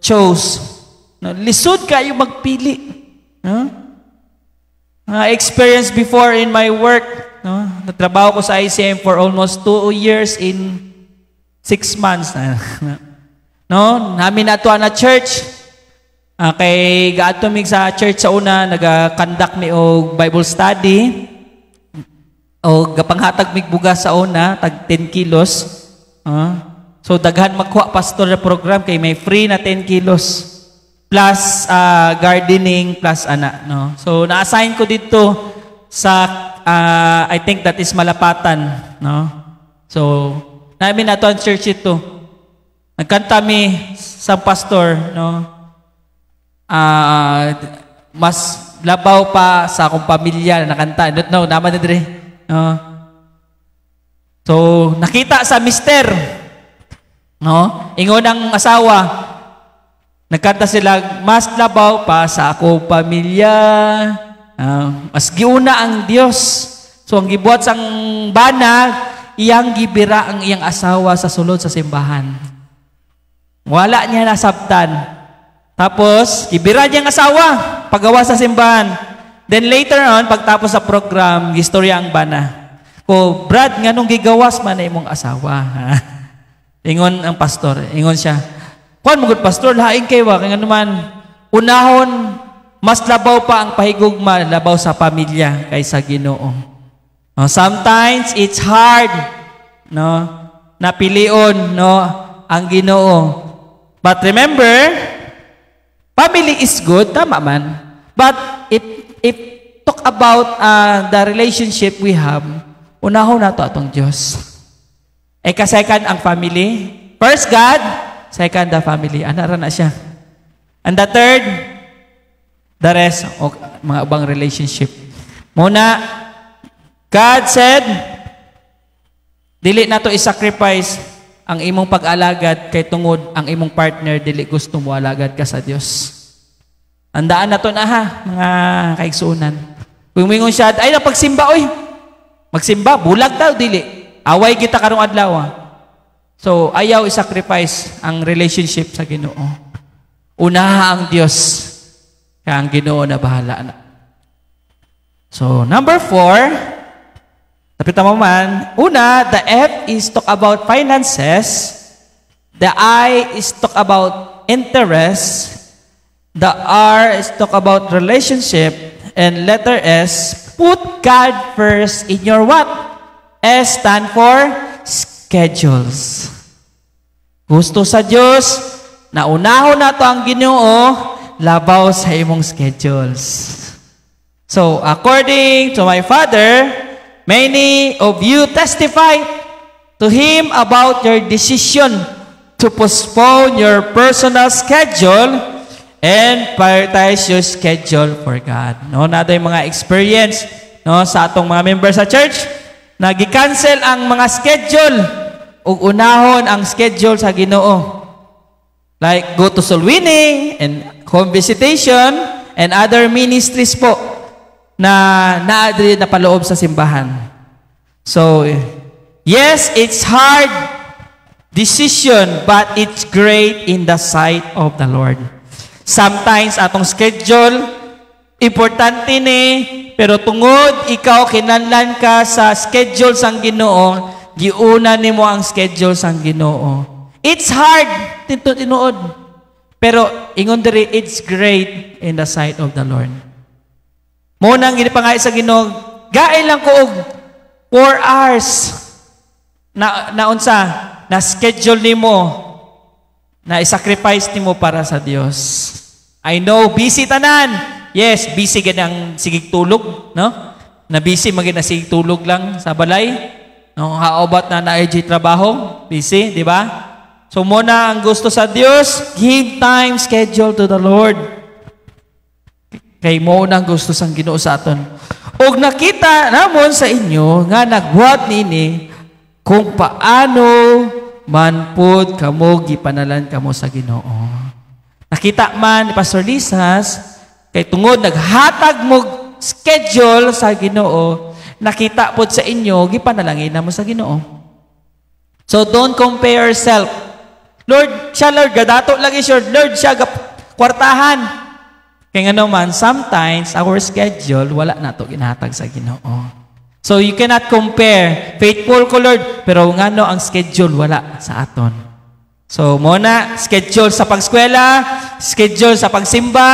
[SPEAKER 2] choose No, lisod kayo magpili. No? Experience before in my work, no? Natrabaho ko sa ICM for almost 2 years in 6 months. No? Namin na ito na church. Kay gaadto mig sa church sa una, naga-conduct mi og Bible study. O gapanghatag mig bugas sa una, tag 10 kilos. So daghan magkuha pastor na program kay may free na 10 kilos. Plus gardening plus ana, no. So na-assign ko dito sa I think that is Malapatan, no. So namin nato ang church ito. Nagkanta mi sa pastor, no. Mas labaw pa sa akong pamilya na nakanta. No, naman na dire. No. So nakita sa mister, no. Ingon ang asawa. Nagkanta sila, mas labaw pa sa ako pamilya, mas giuna ang Dios. So ang gibuhat sang banag, iyang gibira ang iyang asawa sa sulod sa simbahan. Wala niya nasabtan. Tapos, gibira niya ang asawa, pagawa sa simbahan. Then later on, pagtapos sa program, gistorya ang bana. Ko, Brad, nga nung gigawas man na imong asawa. Ingon ang pastor, ingon siya, kuan mo gud pastor, lain kayo kay naman unahon mas labaw pa ang pahigugma labaw sa pamilya kaysa Ginoo. Sometimes it's hard, no, napilion, no, ang Ginoo. But remember, family is good, tama man. But if talk about the relationship we have, unahon nato atong Dios. Kasekan ang family. First God, second, the family. Anara na siya. And the third, the rest, mga ibang relationship. Muna, God said, dili na to i-sacrifice ang imong pag-alagad kay tungod ang imong partner, dili gusto mo alagad ka sa Dios. Andaan na to na ha, mga kaigsuunan. Kung mingon siya, ay napagsimba, oy. Magsimba, bulag daw, dili. Away kita karong adlaw. So, ayaw i-sacrifice ang relationship sa Ginoo. Unaha ang Diyos, kaya ang Ginoo na bahala na. So, number 4, tapita mo man, una, the F is talk about finances, the I is talk about interest, the R is talk about relationship, and letter S, put God first in your what? S stand for schedules. Gusto sa Diyos, naunahon na to ang Ginoo, labaw sa imong schedules. So, according to my father, many of you testify to him about your decision to postpone your personal schedule and prioritize your schedule for God. No, na yung mga experience, no, sa atong mga members sa church, nagi-cancel ang mga schedule ug unahon ang schedule sa Ginoo. Like go to soul winning and home visitation and other ministries po na naadri na paloob sa simbahan. So, yes, it's hard decision, but it's great in the sight of the Lord. Sometimes atong schedule importante ni, pero tungod ikaw kinahanglan ka sa schedule sang Ginoo, giuna nimo ang schedule sang Ginoo. It's hard tinuod, pero ingon diri it's great in the sight of the Lord. Mo nang ginipangay sa Ginoo, gaay lang ko og 4 hours na unsa na schedule nimo na i-sacrifice nimo para sa Dios. I know busy tanan. Yes, busy gid ang sigig tulog, no? Na busy magid na sigig tulog lang sa balay. No, haobat na naay trabaho, busy, di ba? So muna ang gusto sa Dios, give time schedule to the Lord. Kay mo na ang gusto sang Ginoo sa aton. Og nakita namon sa inyo nga nagbuhat nini kung paano man pud kamo gipanalan kamo sa Ginoo. Nakita man ni Pastor Lisas kay tungod naghatag mo schedule sa Ginoo, nakita pud sa inyo gipanalangin namo sa Ginoo. So don't compare yourself. Lord, siya Lord, gadato lagi siya. Lord, siya kwartahan. Kaya nga naman, sometimes, our schedule, wala na ito ginahatag sa Ginoo. So, you cannot compare. Faithful ko, Lord, pero nga no, ang schedule, wala sa aton. So, muna, schedule sa pagskwela, schedule sa pagsimba,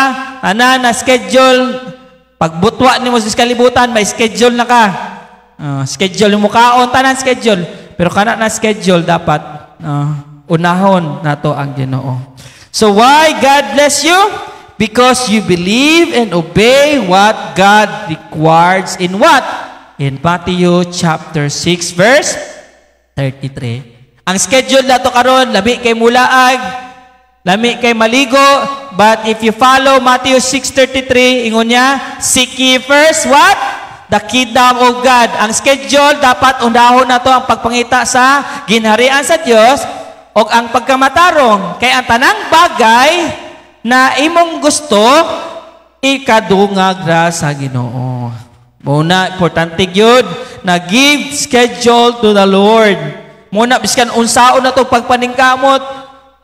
[SPEAKER 2] na schedule, pagbutwa ni mo sa kalibutan, may schedule na ka. Schedule mo kaon, tanan schedule. Pero kana na schedule, dapat unahon na to ang Ginoo. So, why God bless you? Because you believe and obey what God requires in what? In Matthew chapter 6 verse 33. Ang schedule na to karon, lami kay mulaag, lami kay maligo, but if you follow Matthew 6:33, ingon niya, seek ye first what? The kingdom of God. Ang schedule dapat unahon na to ang pagpangita sa ginharian sa Dios o ang pagkamatarong kay ang tanang bagay na imong gusto, ikadungag ra sa Ginoo. Muna, importante yun, na give schedule to the Lord. Muna, biskan unsaon na to pagpaningkamot,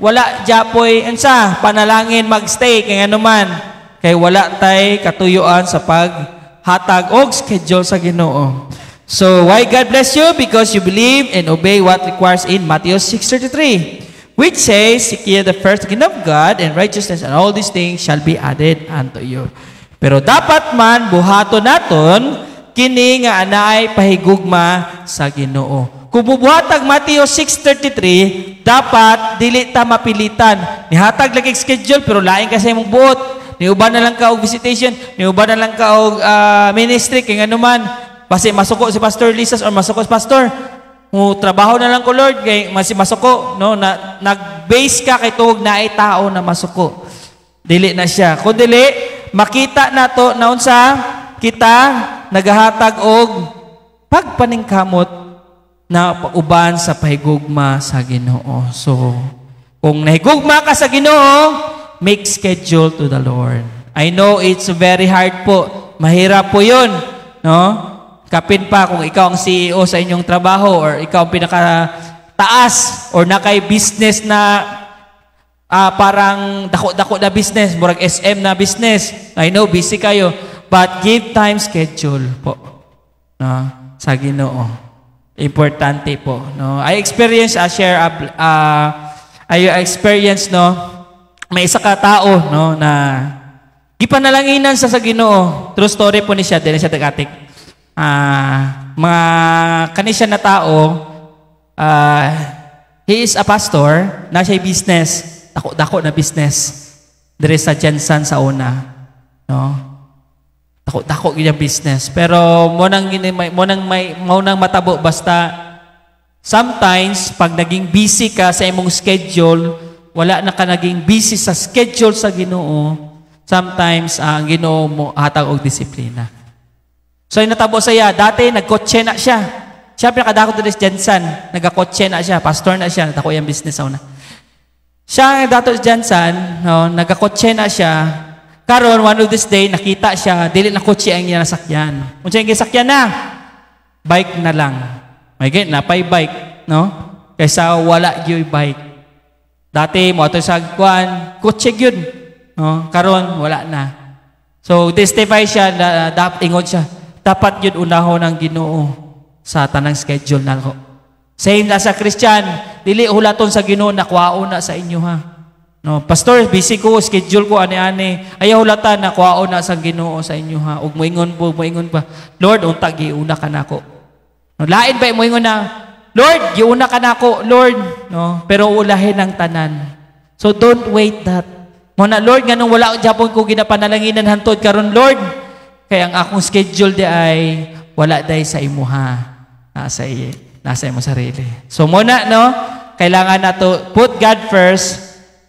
[SPEAKER 2] wala dyapoy, panalangin magstay, kaya naman, kay wala tay katuyuan sa paghatag og schedule sa Ginoo. So, why God bless you? Because you believe and obey what requires in Matthew 6:33. Which says, seek ye the first kingdom of God and righteousness, and all these things shall be added unto you. Pero dapat man, buhato naton, kini nga anay pahigugma sa Ginoo. Kung bubuhatag Matthew 6:33, dapat dili ta mapilitan. Nihatag lagi schedule, pero lain kasi mong buot. Niuban na lang ka og visitation, niuban na lang ka og ministry, kaya nga naman, basi masuko si Pastor Lisas or masuko si Pastor, trabaho na lang ko, Lord, kay masuko, no? Nag-base ka kay tuwag na ay tao na masuko. Dili na siya. Kung dili, makita na to, naon sa kita, nagahatag og pagpaningkamot na uban sa pahigugma sa Ginoo. So, kung nahigugma ka sa Ginoo, make schedule to the Lord. I know it's very hard po. Mahirap po yun, no? Kapin pa kung ikaw ang CEO sa inyong trabaho or ikaw ang pinakataas or nakay business na parang dako-dako na business, murag SM na business. I know, busy kayo. But give time schedule po, no, sa Ginoo. Importante po. No? I experience, no, may isa ka tao, no, na gipanalanginan sa Ginoo. True story po ni siya, din siya tagatik. Mga kanisya na tao, he is a pastor, na siya business, dako na business, dire sa Jensen sa una, no? Dako yung business. Pero munang matabo, basta sometimes, pag naging busy ka sa imong schedule, wala na ka naging busy sa schedule sa Ginoo, sometimes, ang Ginoo mo hatag og disiplina. So, yung natabo saya, dati, nagkotse na siya. Siya, pinakadako to this Jensen, nagkotse na siya, pastor na siya, dako yung business sa una. Siya, dato Jensen, no, nagkotse na siya. Karon, one of this day, nakita siya, dili na kotse ang niya nasakyan. Kung siya yung sakyan na, bike na lang. May napay bike, no? Kaysa wala yung bike. Dati, motorcycle, kotse yun. No? Karon, wala na. So, testify siya, ingon siya, dapat yun unahon ng Ginoo sa tanang schedule na ko. Same na sa Christian, dili hulaton sa Ginoo na kuwaon na sa inyo ha. No, pastor, busy ko, schedule ko ani-ani. Ayaw hulatan na kuwaon na sa Ginoo sa inyo ha. Ug moingon pa. Lord, unta giuna ka nako. No, lain ba moingon na, Lord, giuna ka nako, Lord, no? Pero ulahin ang tanan. So don't wait that. Mo na, Lord, nganong wala gyapon ko ginapanalanginan hantod karon, Lord. Kaya ang akong schedule di ay wala day sa imuha. Nasa imo sarili. So muna, no, kailangan na to put God first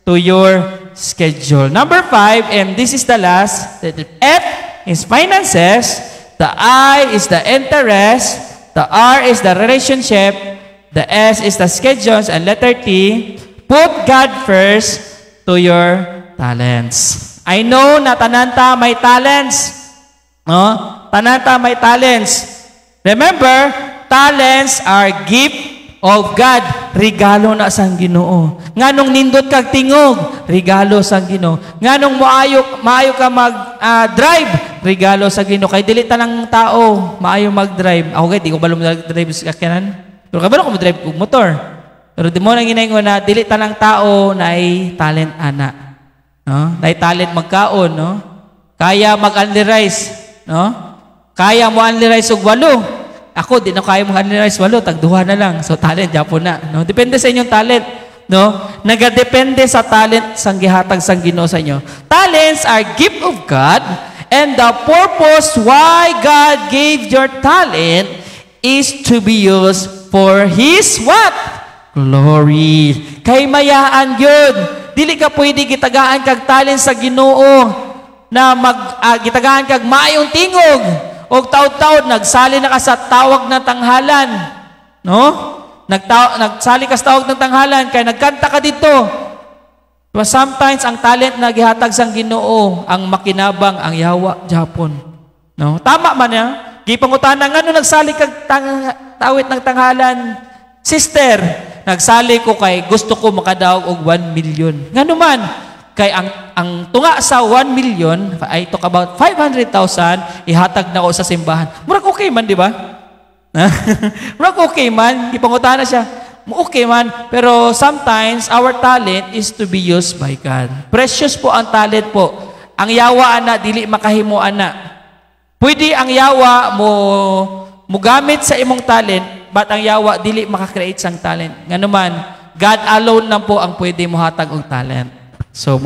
[SPEAKER 2] to your schedule. Number 5, and this is the last, the F is finances, the I is the interest, the R is the relationship, the S is the schedules, and letter T, put God first to your talents. I know na tananta may talents. No? Tananta may talents. Remember, talents are gift of God, regalo na sang Ginoo. Nganong nindot kag tingog, regalo sang Ginoo. Nganong maayo ka mag-drive, regalo sa Ginoo. Kay dili tanang tao maayo mag-drive. Ako kay di ko balo mag-drive sa kakyanan. Pero kabalo ko mag-drive kog motor. Pero di mo nang ginaingon na dili tanang tao na ay talent ana. No? Na ay talent magkaon, no? Kaya mag-only rice, no? Kaya mo only rice og 8. Ako, di na kaya mong analyze 8, tagduha na lang. So, talent, Japon na. No? Depende sa inyong talent. No? Nagadepende sa talent sang gihatag sang Ginoo sa inyo. Talents are gift of God, and the purpose why God gave your talent is to be used for His what? Glory. Kay mayaan yun. Dili ka pwede gitagaan kag talent sa Ginoo na gitagaan kag maayong tingog. O taod-taod, nagsali na ka sa tawag ng tanghalan. No? Nagsali ka sa tawag ng tanghalan, kaya nagkanta ka dito. But sometimes, ang talent na gihatag sang Ginoo, ang makinabang, ang yawa, Japon. No? Tama man ya. Gipangutanan, ano nagsali ka tawit ng tanghalan? Sister, nagsali ko kay gusto ko makadaog og 1 million. Ngano man? Kay ang tunga sa 1 million, I talk about 500,000, ihatag na ko sa simbahan. Murag okay man, di ba? Murag okay man, ipangutana siya. Okay man, pero sometimes our talent is to be used by God. Precious po ang talent po. Ang yawa ana dili makahimo ana. Pwede ang yawa mo gamit sa imong talent, but ang yawa dili maka-create sang talent. Ngano man, God alone lang po ang pwede mo hatag og talent. So,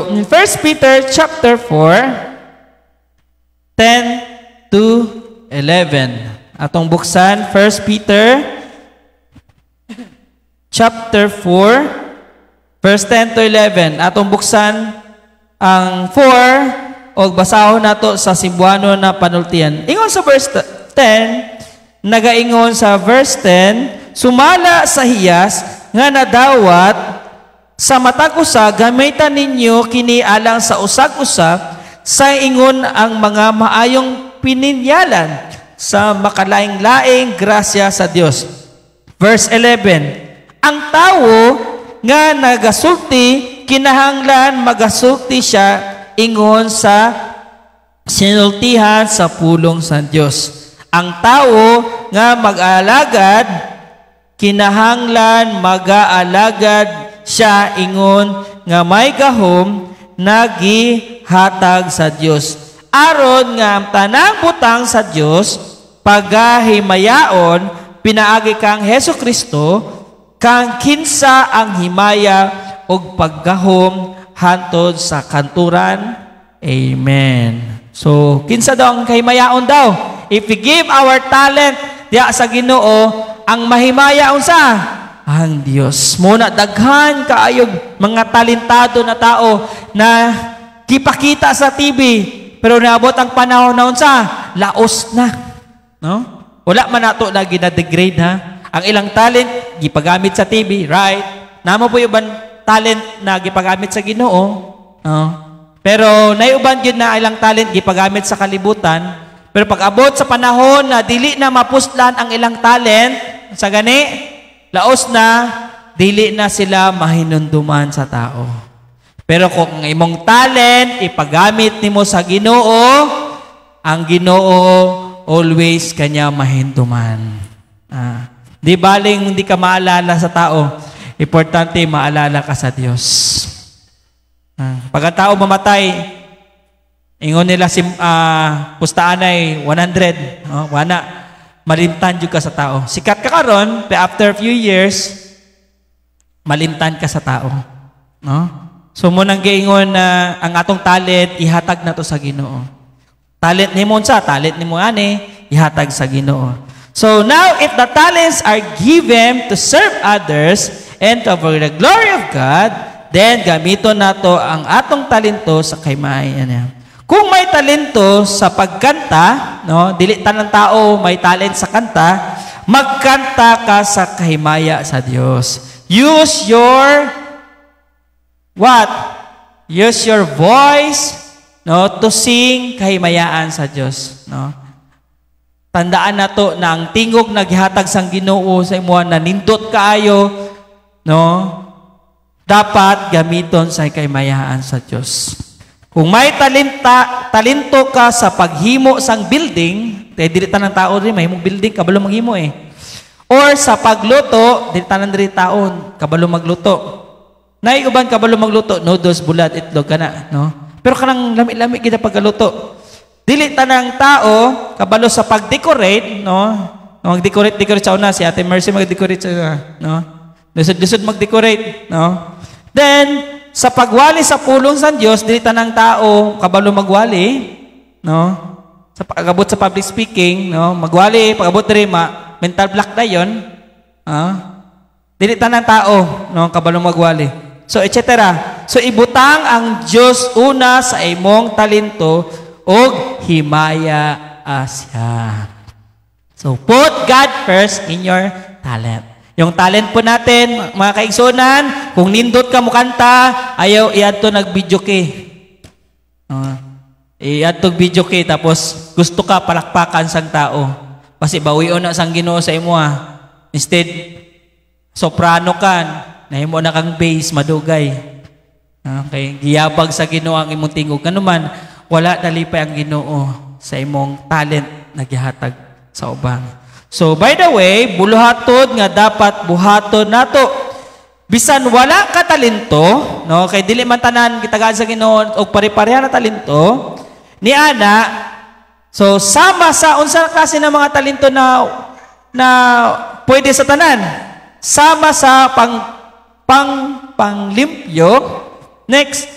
[SPEAKER 2] in 1 Peter chapter 4, 10 to 11. Atong buksan, 1 Peter chapter 4, verse 10 to 11. Atong buksan ang 4 o basahon nato sa Cebuano na panultian. Ingon sa verse 10, nagaingon sa verse 10, sumala sa hiyas nga nadawat sa matag usa, gamitan ninyo kini alang sa usag-usag sa ingon ang mga maayong pininyalan sa makalaing-laing grasya sa Dios. Verse 11, ang tao nga nagasulti, kinahanglan magasulti siya ingon sa sinultihan sa pulong sa Dios. Ang tao nga mag-aalagad, kinahanglan mag-aalagad siya ingon nga may gahom nagihatag sa Dios. Aron nga ang tanang butang sa Dios pagahimayaon pinaagi kang Hesus Kristo kang kinsa ang himaya og paggahom hantod sa kanturan. Amen. So, kinsa daw ang kahimayaon daw? If we give our talent diya sa Ginoo, ang mahimaya unsa? Ang Dios. Muna daghan kaayog mga talentado na tao na kipakita sa TV, pero naabot ang panahon na unsa, laos na. No? Wala man nato na gina-degrade ha. Ang ilang talent gipagamit sa TV, right? Namo po yung talent na gipagamit sa Ginoo, no? Pero naiuban gyud na ilang talent gipagamit sa kalibutan. Pero pag abot sa panahon na dili na mapuslan ang ilang talent, sa gani laos na, dili na sila mahinunduman sa tao. Pero kung imong talent, ipagamit nimo sa Ginoo, ang Ginoo always kanya mahinduman. Di baling hindi ka maalala sa tao, importante maalala ka sa Dios. Pag ang tao mamatay, ingon nila pustaan ay 100, wana. Malimtan jud ka sa tao. Sikat ka karon, pero after a few years, malimtan ka sa tao. No? So, mo nang giingon na ang atong talent, ihatag na to sa Ginoo. Talent ni mo sa, talent ni mo ani, ihatag sa Ginoo. So, now, if the talents are given to serve others and to for the glory of God, then gamiton nato ang atong talento sa kaymayan niya. Kung may talento sa pagkanta, no, dili tanang tao may talent sa kanta, magkanta ka sa kahimaya sa Dios. Use your what? Use your voice, no, to sing kahimayaan sa Dios, no? Tandaan nato na ang tingog naghihatag sang Ginoo sa imo na nindot kaayo, no? Dapat gamiton sa kaymayahan sa Dios. Kung may talento ka sa paghimo sang building, dili tanang tao rin mahimong building kabalo maghimo eh. Or sa pagluto, dili tanan diri taon kabalo magluto. Nay uban kabalo magluto, noodles, bulat, itlog kana, no? Pero kanang lami-lami gid pagluto. Dili tanang tao kabalo sa pag-decorate, no? Mag-decorate sa una si Ate Mercy mag-decorate sa, no? Lisod mag-decorate, no? Then sa pagwali sa pulong sa Dios, dili tanang tao kabalo magwali, no? Sa pagabot sa public speaking, no? Magwali, pagabot diri mental block na 'yon. Dili tanang tao, no, kabalo magwali. So etc. So ibutang ang Dios una sa imong talento og himaya siya. So put God first in your talent. Yung talent po natin, mga kaigsunan, kung nindot ka mo kanta, ayaw iadto nag-video kay. Iadto video kay tapos gusto ka palakpakan sang tao. Kasi bawion na sang Ginoo sa imo Instead soprano kan, nahimo na kang bass madugay. Okay, giyabag sa Ginoo ang imong tingog. Kanuman wala dalipay ang Ginoo sa imong talent na gihatag sa ubang. So by the way, buluhatod nga dapat buhaton nato. Bisan wala ka talento, no, kay dili man tanan gitagaan sa Ginoo og pare-pareha na talento, ni ana, so sama sa unsa klase ng mga talento na pwede sa tanan. Sama sa panglimpyo, next,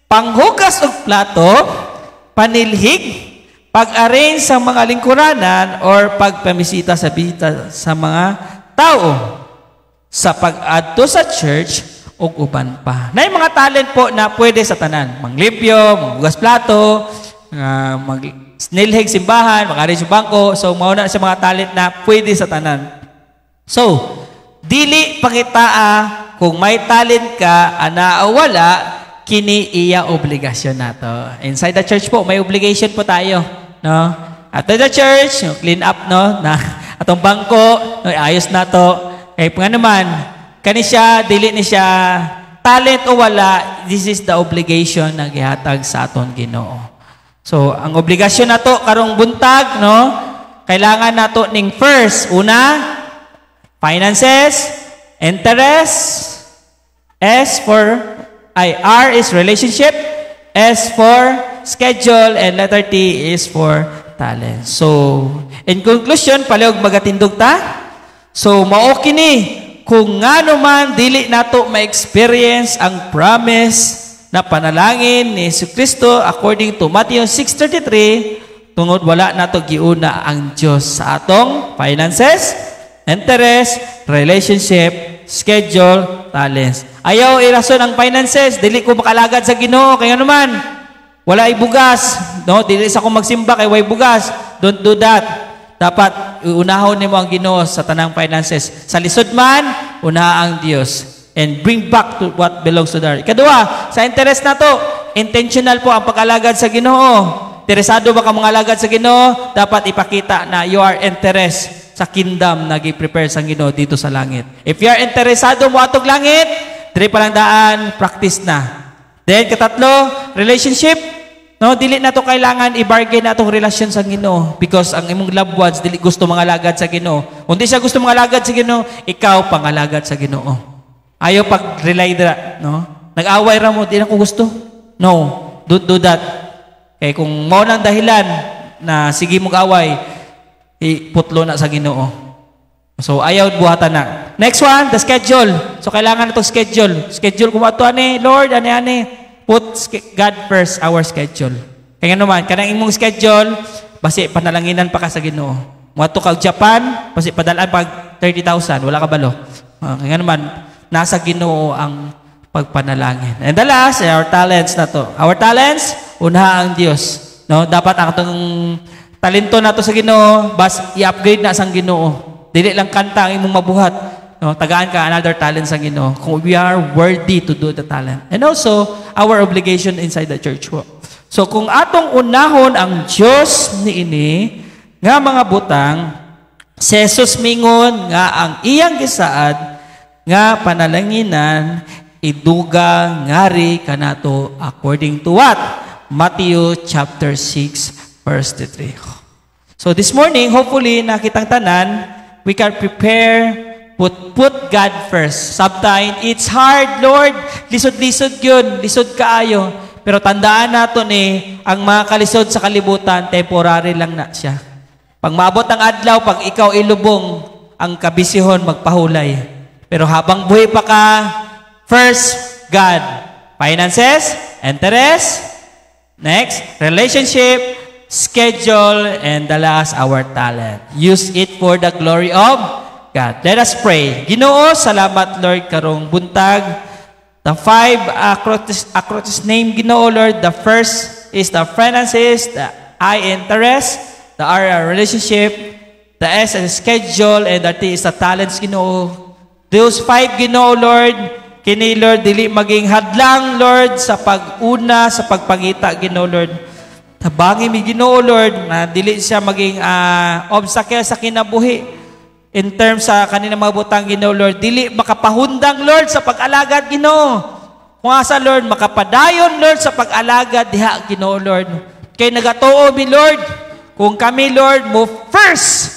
[SPEAKER 2] panghugas og plato, panilhig, pag-arrange sa mga lingkuranan or pagpamisita sa mga tao, sa pag-adto sa church o uban pa. Na mga talent po na pwede sa tanan. Manglimpyo, maghugas plato, mag-nilhig simbahan, mag-arrange sa bangko. So, mauna sa mga talent na pwede sa tanan. So, dili pangitaa kung may talent ka, ana o wala, kini iya obligasyon nato. Inside the church po, may obligation po tayo, no? At the church, clean up, no, na atong bangko, no, ayos nato. Kay nga naman, kani siya, dili ni siya talent o wala, this is the obligation na gihatag sa aton Ginoo. So, ang obligasyon nato karong buntag, no, kailangan nato ning first, una, finances, interest, R is relationship, S for schedule, and letter T is for talent. So, in conclusion, palihog magatindog ta. So, mao kini kung ngano man dili nato ma-experience ang promise na panalangin ni Jesucristo according to Matthew 6:33, tungod wala nato giuna ang Dios sa atong finances, interest, relationship, schedule, talents. Ayaw irason ang finances, dili ko makalagad sa Ginoo kaya naman wala ibugas, no? Dili sa ko magsimba kay way bugas. Don't do that. Dapat unahon nimo ang Ginoo sa tanang finances. Sa lisod man, unaha ang Dios and bring back to what belongs to the Lord. Kadua, sa interest nato, intentional po ang pag-alagad sa Ginoo. Interesado ba ka mangalagad sa Ginoo? Dapat ipakita na you are interest sa kingdom na gi-prepare sa Ginoo dito sa langit. If you are interesado mo atog langit, diri pa lang daan, practice na. Then katatlo, relationship. No, dili na to kailangan i-bargain na atong relasyon sa Ginoo because ang imong loved ones dili gusto mangalagad sa Ginoo. Kung di siya gusto mangalagad sa Ginoo, ikaw pangalagad sa Ginoo. Ayaw pag-rely dira, no? Nag-away ra mo, di na ko gusto. No, don't do that. Kaya kung mao nang dahilan na sige mo away, iputlo na sa Ginoo. So ayaw buhatan na. Next one, the schedule. So kailangan natong schedule. Schedule kung ato ani, Lord, ani. Put God first, our schedule. Kaya naman, kanang imong schedule, basi panalanginan pa ka sa Ginoo. Muadto ka Japan, basi padalaan pag 30,000, wala ka balo. Kaya naman, nasa Ginoo ang pagpanalangin. And the last, our talents na to. Our talents, unaha ang Dios. No, dapat ang atong talento nato sa Ginoo, bas i-upgrade na sang Ginoo. Dili lang kanta ang imong mabuhat. No, tagaan ka another talent sa Ginoo kung we are worthy to do the talent. And also, our obligation inside the church. So, kung atong unahon ang Diyos niini, nga mga butang, si Jesus mingon nga ang iyang gisaad nga panalanginan iduga ngari kanato according to what? Matthew chapter 6 verse 3. So this morning, hopefully nakitang tanan, we can prepare, put God first. Sometimes it's hard, Lord. Lisod-lisod yun, lisod kaayo. Pero tandaan nato ni ang mga kalisod sa kalibutan, temporary lang na siya. Pag maabot ang adlaw, pag ikaw ilubong, ang kabisihon magpahulay. Pero habang buhay pa ka, first, God. Finances, interest, next, relationship, schedule, and the last, our talent. Use it for the glory of God. Let us pray. Ginoo, salamat Lord karong buntag. The 5 acrotis name, Ginoo Lord. The first is the finances, the I, interest, the R, relationship, the S is schedule, and the T is the talents, Ginoo. Those 5, Ginoo Lord, kini Lord, dili maging hadlang, Lord, sa pag-una, sa pagpangita, Ginoo Lord. Tabangi mi, Ginoo Lord, na dili siya maging obstacle sa kinabuhi. In terms sa kanina mga butang, Ginoo Lord, dili makapahundang, Lord, sa pag-alagad, Ginoo. Kung asa, Lord, makapadayon, Lord, sa pag-alagad, diha, Ginoo Lord. Kay nagatuo mi, Lord, kung kami, Lord, mo first,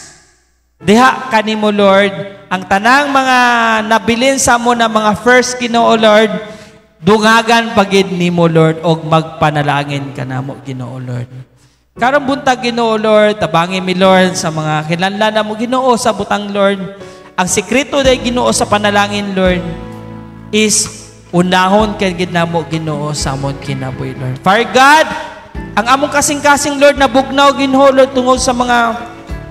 [SPEAKER 2] diha kanimo, Lord, ang tanang mga nabilin sa mo na mga first, Ginoo Lord, dungagan pagid nimo, Lord, og magpanalangin ka namo, Ginoo Lord. Karong buntag, Ginoo Lord, tabangi mi, Lord, sa mga kinahanglan namo, Ginoo, sa butang, Lord. Ang sekreto day, Ginoo, sa panalangin, Lord, is unahon kay gid namo, Ginoo, sa amon kinabuhi, Lord. For God, ang among kasing-kasing, Lord, na bugnaw, Ginoo Lord, tungod sa mga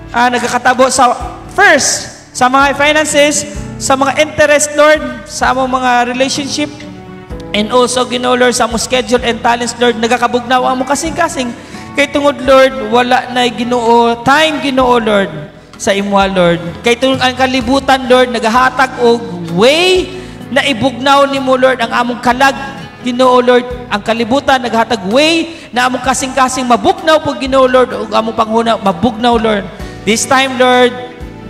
[SPEAKER 2] nagkakatabo sa first, sa mga finances, sa mga interest, Lord, sa among mga relationship, and also, Ginoo Lord, sa among schedule and talents, Lord, nagakabugnaw ang among kasing-kasing. Kay tungod, Lord, wala na Ginoo time, Ginoo Lord, sa imwa, Lord. Kay tungod ang kalibutan, Lord, nagahatag og way na ibugnaw nimo, Lord, ang among kalag, Ginoo Lord. Ang kalibutan naghatag way na among kasing-kasing mabugnaw po, Ginoo Lord, ug among panghuna mabugnaw, Lord. This time, Lord,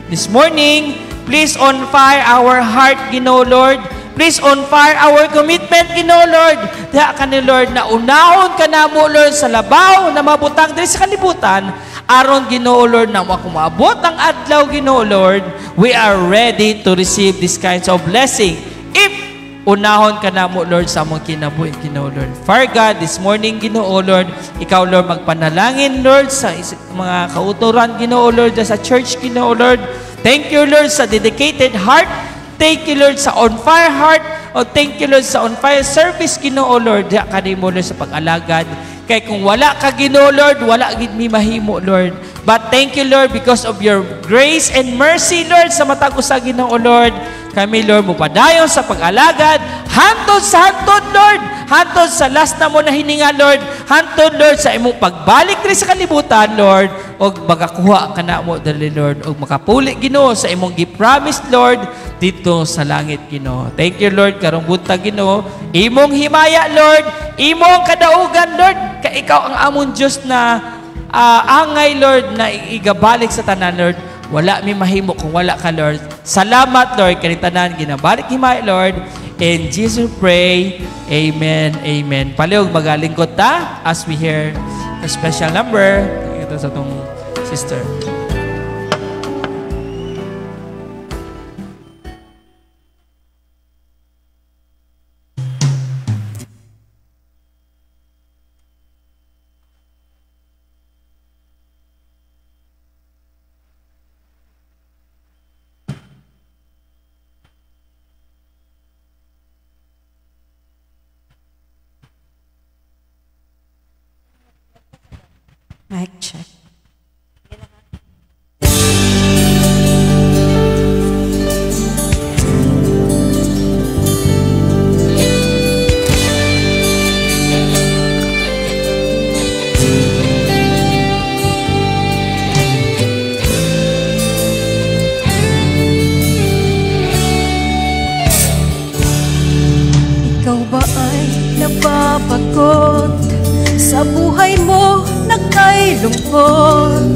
[SPEAKER 2] this morning, please on fire our heart, Ginoo Lord. Please on fire our commitment, Ginoo Lord. Diha ka ni Lord, na unahon ka na mo, Lord, sa labaw na mabutang diri sa kalibutan. Aron, Ginoo Lord, na makumabot ang adlaw, Ginoo Lord, we are ready to receive these kinds of blessing. If unahon ka na mo, Lord, sa among kinabuhi, Ginoo Lord. For God, this morning, Ginoo Lord, ikaw, Lord, magpanalangin, Lord, sa mga kauturan, Ginoo Lord, sa church, Ginoo Lord. Thank you, Lord, sa dedicated heart. Thank you, Lord, sa on-fire heart. O thank you, Lord, sa on-fire service, Ginoo Lord. Diya ka rin mo, Lord, sa pag-alagad. Kaya kung wala ka, Ginoo Lord, wala gid mi mahimo, Lord. But thank you, Lord, because of your grace and mercy, Lord, sa matag usa, Ginoo Lord. Kami, Lord, mupadayon sa pag-alagad. Hantod sa hantod, Lord. Hantod sa last na mo na hininga, Lord. Hantod, Lord, sa imong pagbalik rin sa kalibutan, Lord. O magakuha ka na mo, dali, Lord. O makapuli, Ginoo, sa imong gipromise, Lord, dito sa langit, Ginoo. Thank you, Lord, karong buntag, Ginoo. Imong himaya, Lord. Imong kadaugan, Lord. Ka ikaw ang amon Diyos na angay, Lord, na igabalik sa tanan, Lord. Wala mi mahimo kung wala ka, Lord. Salamat, Lord, kanang tanan ginabalik himay, Lord. In Jesus pray. Amen. Amen. Palihog magalingkod ta as we hear a special number. Ito sa tong sister.
[SPEAKER 5] Mic check.
[SPEAKER 6] Ikaw ba ay napapagod sa buhay mo na kay lungkot?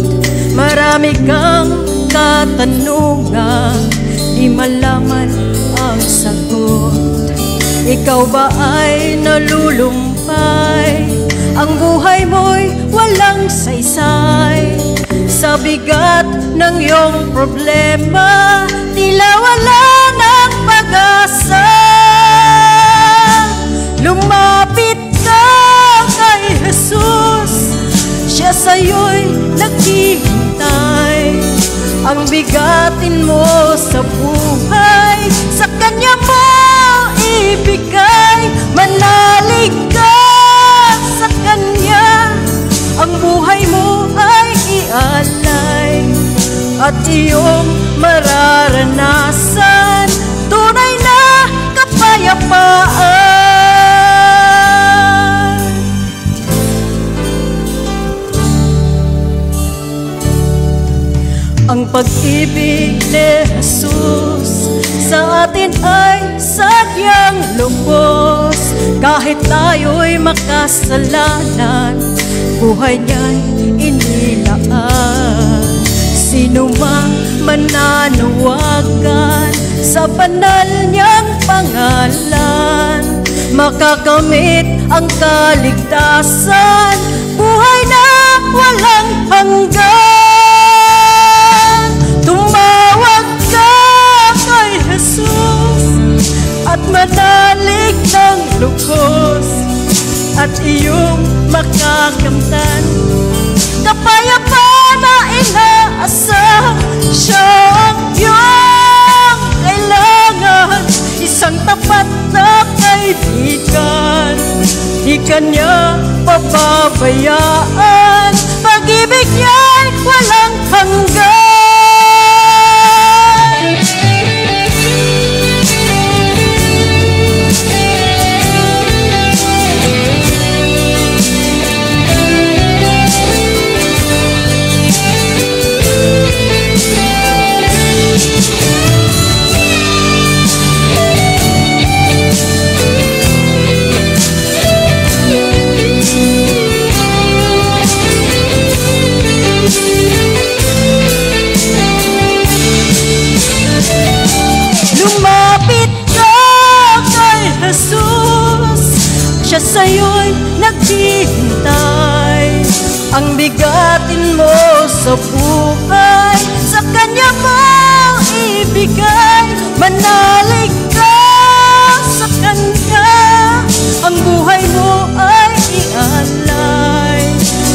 [SPEAKER 5] Marami kang katanungan, di malaman ang sagot. Ikaw ba ay nalulumpay? Ang buhay mo'y walang saysay. Sa bigat ng iyong problema, tila wala ng pag-asa. Lumapit ka kay Jesus, siya sa'yo'y naghihintay. Ang bigatin mo sa buhay, sa Kanya mo ibigay. Manalig ka sa Kanya, ang buhay mo ay ialay. At iyong mararanasan tunay na kapayapaan. Ang pag-ibig ni Jesus sa atin ay sadyang lubos. Kahit tayo'y makasalanan, buhay niya'y inilaan. Sino mang mananawagan sa banal niyang pangalan, makakamit ang kaligtasan, buhay na walang hanggan. Tumawag ka kay Jesus at manalig ng lubos, at iyong makakamtan kapayapaan na inaasam. Siya ang iyong kailangan, isang tapat na kaibigan. Di Kanya pababayaan, pag-ibig niya'y walang hanggan. Lumapit ka kay Jesus, siya sa'yo'y naghihintay. Ang bigatin mo sa buhay, sa Kanya mo ibigay. Manalig ka sa Kanya, ang buhay mo ay ialay.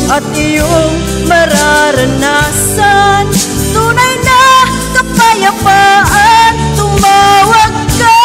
[SPEAKER 5] At iyong mararanasan tunay na kapayapaan. Tumawag ka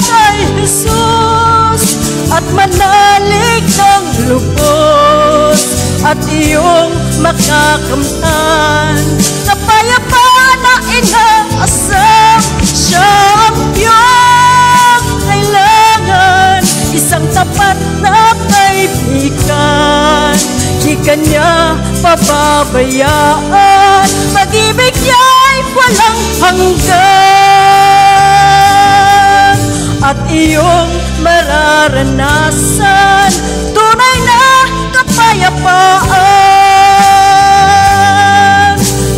[SPEAKER 5] kay Jesus at manalig ng lubos, at iyong makakamtan kapayapaan na inaasam. Siya ang iyong kailangan, isang tapat na kaibigan. Di Kanya pababayaan, pag-ibig niya'y walang hanggan. At iyong mararanasan tunay na kapayapaan.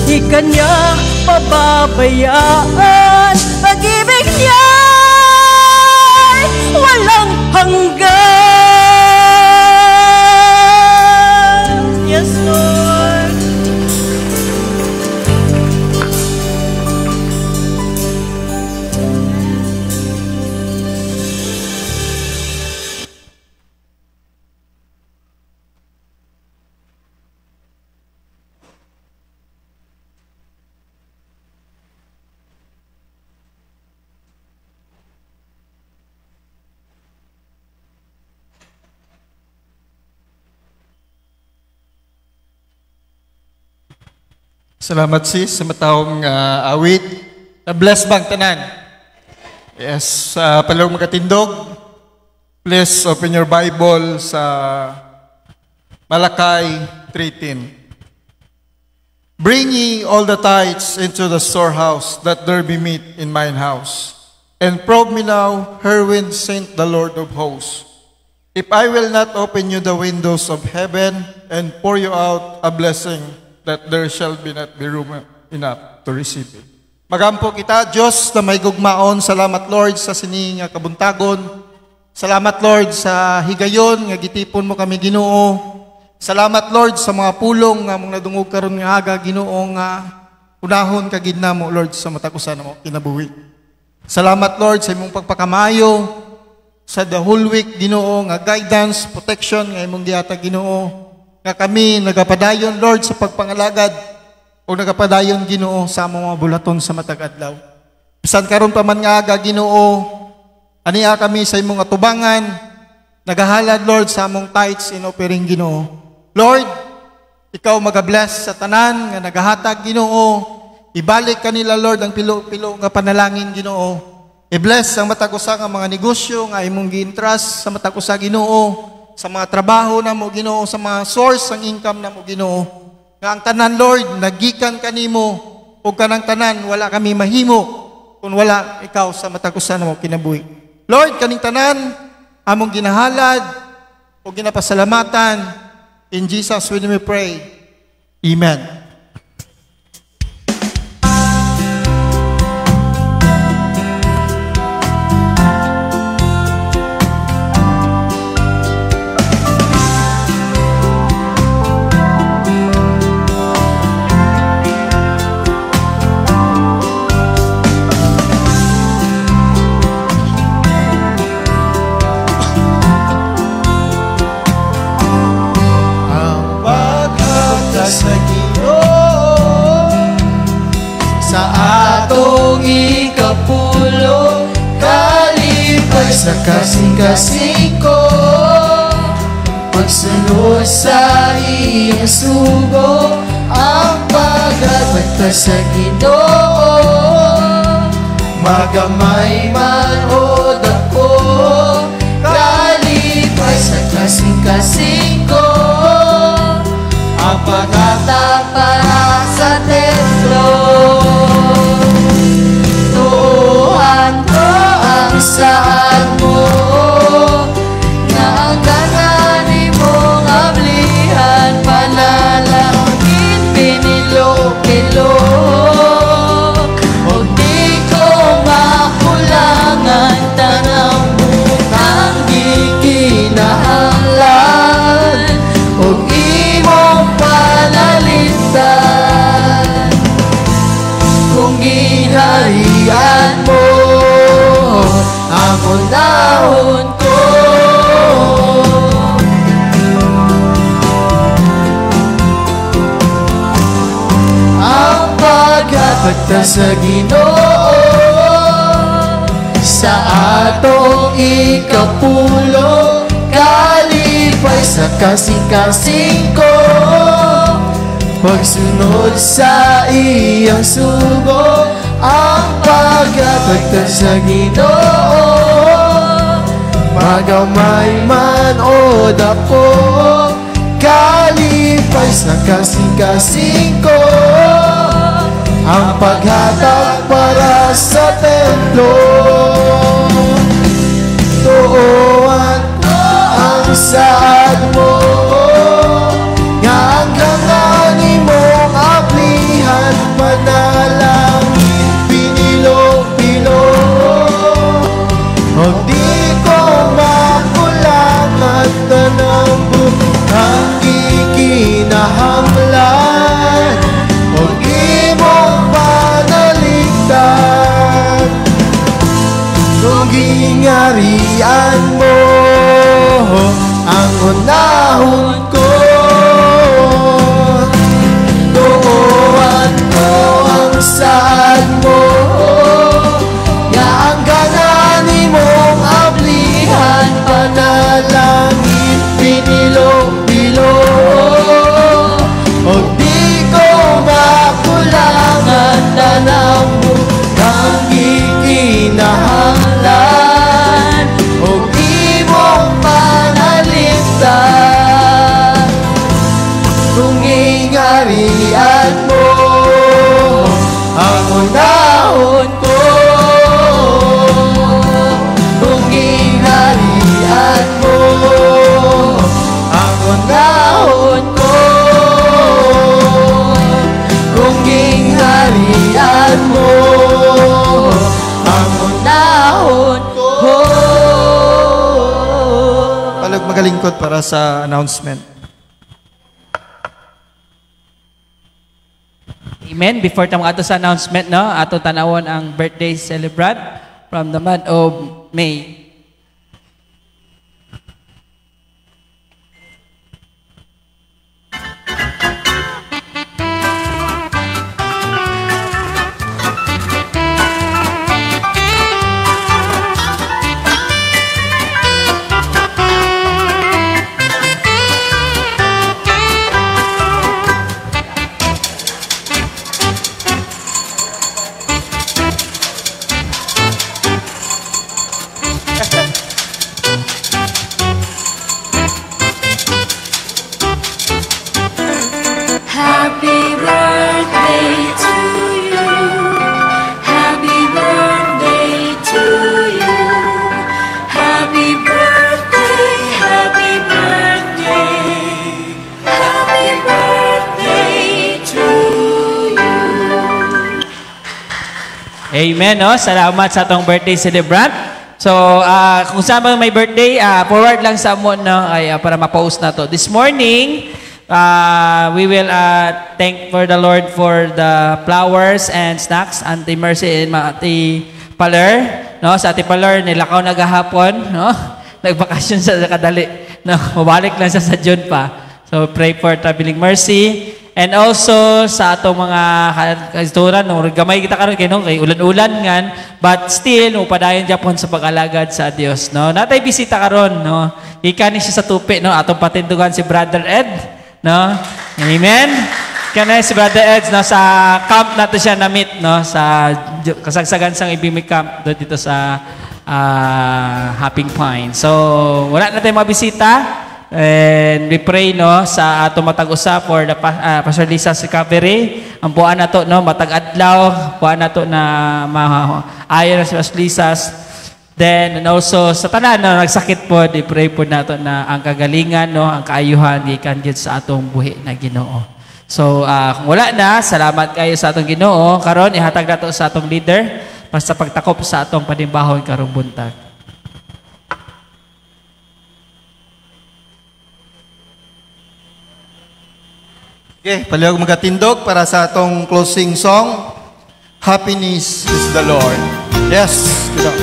[SPEAKER 5] Di Kanya pababayaan, pag-ibig niya'y walang hanggan. Yes, Lord.
[SPEAKER 3] Salamat sis sa matawang awit. Na-bless bang tanan? Yes, palong makatindog. Please open your Bible sa Malakay 3:10. Bring ye all the tithes into the storehouse, that there be meat in mine house. And probe me now, herewith saint the Lord of hosts, if I will not open you the windows of heaven and pour you out a blessing that there shall be not be room enough to receive it. Magampo kita, Diyos na may gugmaon. Salamat, Lord, sa sini nga kabuntagon. Salamat, Lord, sa higayon nga gitipon mo kami, Ginoo. Salamat, Lord, sa mga pulong nga mong nadungog karon nga aga, Ginoo, nga unahon ka gid namo, Lord, sa matakusan mo kinabuhi. Salamat, Lord, sa imong pagpakamayo sa the whole week, Ginoo, nga guidance, protection nga imong gihatag, Ginoo. Nga kami nagapadayon, Lord, sa pagpangalagad o nagapadayon, Ginoo, sa among mga bulaton sa matag adlaw. Bisan karon pa man nga aga, Ginoo, aniya kami sa imong atubangan, nagahalad, Lord, sa among tithes in offering, Ginoo. Lord, ikaw magabless sa tanan nga nagahatag, Ginoo. Ibalik kanila, Lord, ang pilo-pilo nga panalangin, Ginoo. I-bless ang matag usa nga mga negosyo nga imong gi-entrust sa matag usa, Ginoo. Sa mga trabaho na mo, Ginoo, sa mga source ng income na mo, Ginoo. Nga ang tanan, Lord, nagikan kanimo o kanang tanan, wala kami mahimo kung wala ikaw sa matakusan na mo kinabuhi. Lord, kaning tanan, among ginahalad o ginapasalamatan. In Jesus' name we pray. Amen.
[SPEAKER 4] Sa kasing-kasing ko, pagsunod sa iyong sugo, ang pag-abot sa Ginoo. Magamay man o dako, kalipay sa kasing-kasing ko, ang pag-atang para sa templo. Tuhan ko ang saan mo, nga ang ganani mong ablihan, panalangin pinilok-ilok. O di ko makulangan, tanang butang gikinahanglan, o imong panalitan. Kung ginharian mo ang unahon ko, ang pagkapagta sa Ginoo sa atong ikapulo, kalipay sa kasing-kasing ko, pagsunod sa iyang sugo, ang pagkapagta sa Ginoo. Magamay man o dako, kalipay sa kasing-kasing ko, ang paghatag para sa templo. Tuuan ko ang saad mo, nga ang gangani mong aplihan, manalangin pinilok-pilok. O di ko makulangan, tanang butang gikinahanglan, o imong panaligtan. Kung gingarian mo ang unahon
[SPEAKER 3] palag magalingkod para sa announcement.
[SPEAKER 2] Amen. Before tayo ato sa announcement, no, ato tanawon ang birthday celebrant from the month of May.
[SPEAKER 5] Happy birthday to you. Happy birthday to you. Happy birthday, happy birthday. Happy birthday to you.
[SPEAKER 2] Amen, no? Salamat sa atong birthday celebrant. So, kung saan ba may birthday, forward lang sa mo, no, ay, para ma-post na to. This morning, we will thank for the Lord for the flowers and snacks. Auntie Mercy and Ate Paler, no? Sa Ate Paler, nilakaw nagahapon, no? Nagbakasyon sa kadali, no? Mabalik lang sa June pa. So, pray for traveling mercy. And also sa atong mga kaisturan, no, gamay kita karon kay no, kay ulan-ulan ngan, but still upadayon Japon sa pag-alagad sa Dios, no. Natay bisita karon, no. Ikani siya sa tupi, no, atong patindugan si Brother Ed, no. Amen. Kana si Brother Ed, no, sa camp nato siya na-meet, no, sa kasagsagan sang Ibimi camp dito sa Hopping Pine. So, wala na tayong mabisita. And we pray, no, sa ato matag-usa for the Pastor Lisa's recovery. Ang buwan na to, no, matag-adlaw, buwan na to na maayon na si Pastor Lisa's. Then, and also sa tanan, no, nagsakit po, we pray po nato na ang kagalingan, no, ang kaayuhan, gikan gyud sa atong buhi na Ginoo. So, kung wala na, salamat kayo sa atong Ginoo. Karon ihatag nato sa atong leader para sa pagtakop sa atong panimbahon karong buntag.
[SPEAKER 3] Okay, palihog magatindog para sa atong closing song. Happiness is the Lord. Yes, good up.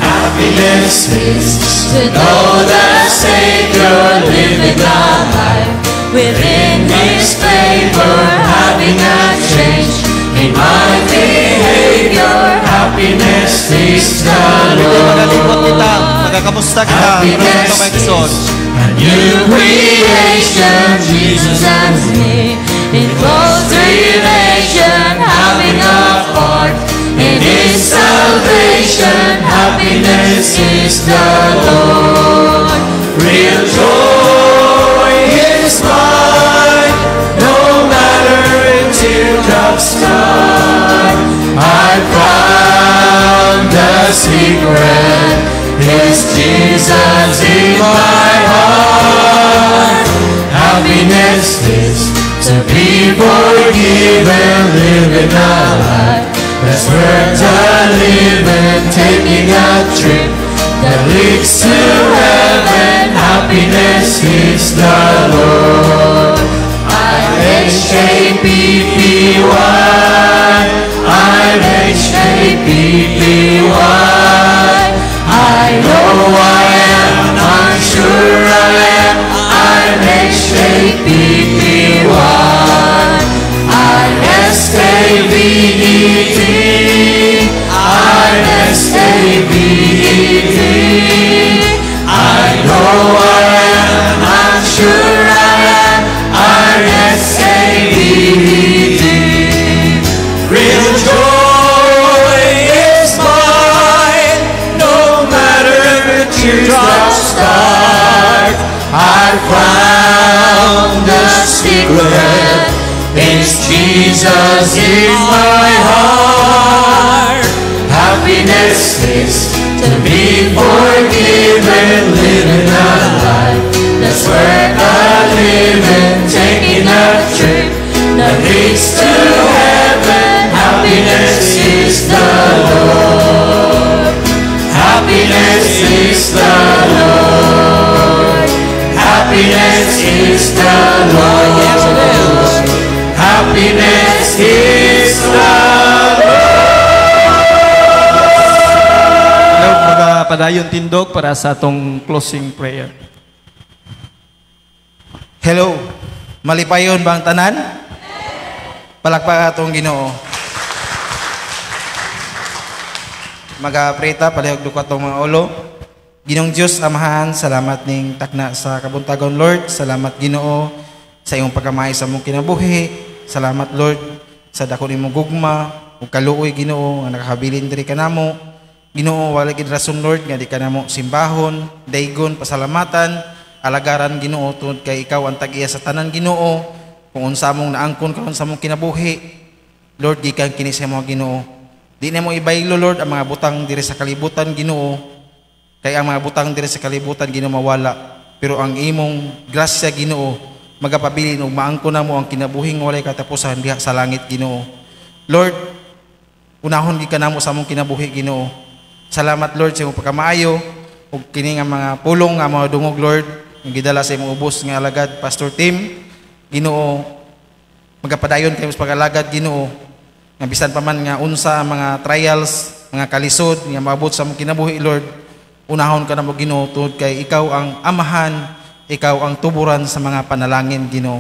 [SPEAKER 4] Happiness is to know the Savior living a life within His favor, having a change in my behavior. Happiness is the
[SPEAKER 3] Magalingkod
[SPEAKER 4] Lord.
[SPEAKER 3] kita, magkakamusta kita.
[SPEAKER 4] Happiness
[SPEAKER 3] Maraming kamayagson.
[SPEAKER 4] a new creation, Jesus and me, in close relation, having a part in His salvation. Happiness is the Lord. Real joy is mine, no matter if teardrops start. I found the secret, is Jesus in my heart. Happiness is to be forgiven, living a life that's worth living, taking a trip that leads to heaven. Happiness is the Lord. I-H-A-P-P-Y, I know I am, I'm sure I am. I-H-A-P-P-Y, I-S-A-V-E-D, I-S-A-V-E-D, I know I am, I'm sure I am. I-S-A-V-E-D. Real joy is mine, no matter if the teardrops start. I found the secret, it's Jesus in my heart. Happiness is to be forgiven, living a life that's worth a living, taking a trip that leads to heaven. Happiness is the Lord.
[SPEAKER 6] Happiness is the Lord.
[SPEAKER 2] Yes, it is.
[SPEAKER 6] Happiness is the
[SPEAKER 3] Hello, mga padayon tindog para sa atong closing prayer.
[SPEAKER 7] Hello. Malipayon ba ang tanan? Palakpak atong Ginoo. Magapreta palihog duka atong mga ulo. Ginong Diyos Amahan, salamat ning takna sa kabuntagon Lord. Salamat Ginoo sa imong pagkamay sa mong kinabuhi. Salamat Lord sa dako nimong gugma ug kaluoy Ginoo nga nakahabilin diri kanamo. Ginoo wala gid rason Lord nga di kanamo simbahon, daygon, pasalamatan, alagaran Ginoo tungod kay ikaw ang tag-iya sa tanan Ginoo. Kung unsa mong naangkon karon sa mong kinabuhi, Lord gikan kini sa mga Ginoo. Di na mo ibaylo Lord ang mga butang diri sa kalibutan Ginoo. Kay ang mga butang diri sa kalibutan Ginoo mawala, pero ang imong grasya Ginoo magapabilin ug maangkon namo ang kinabuhing walay katapusan diha sa langit Ginoo. Lord, unahon gid kanamo sa among kinabuhi Ginoo. Salamat Lord sa imong pagkamaayo ug kini nga mga pulong nga mga dungog Lord nga gidala sa imong ubos nga alagad Pastor Tim Ginoo. Magapadayon kayo sa pag-alagad Ginoo nga bisan pa man nga unsa ang mga trials, mga kalisod nga maabot sa among kinabuhi Lord. Unahon ka na mo Ginoo tungod kay ikaw ang amahan, ikaw ang tuburan sa mga panalangin Ginoo.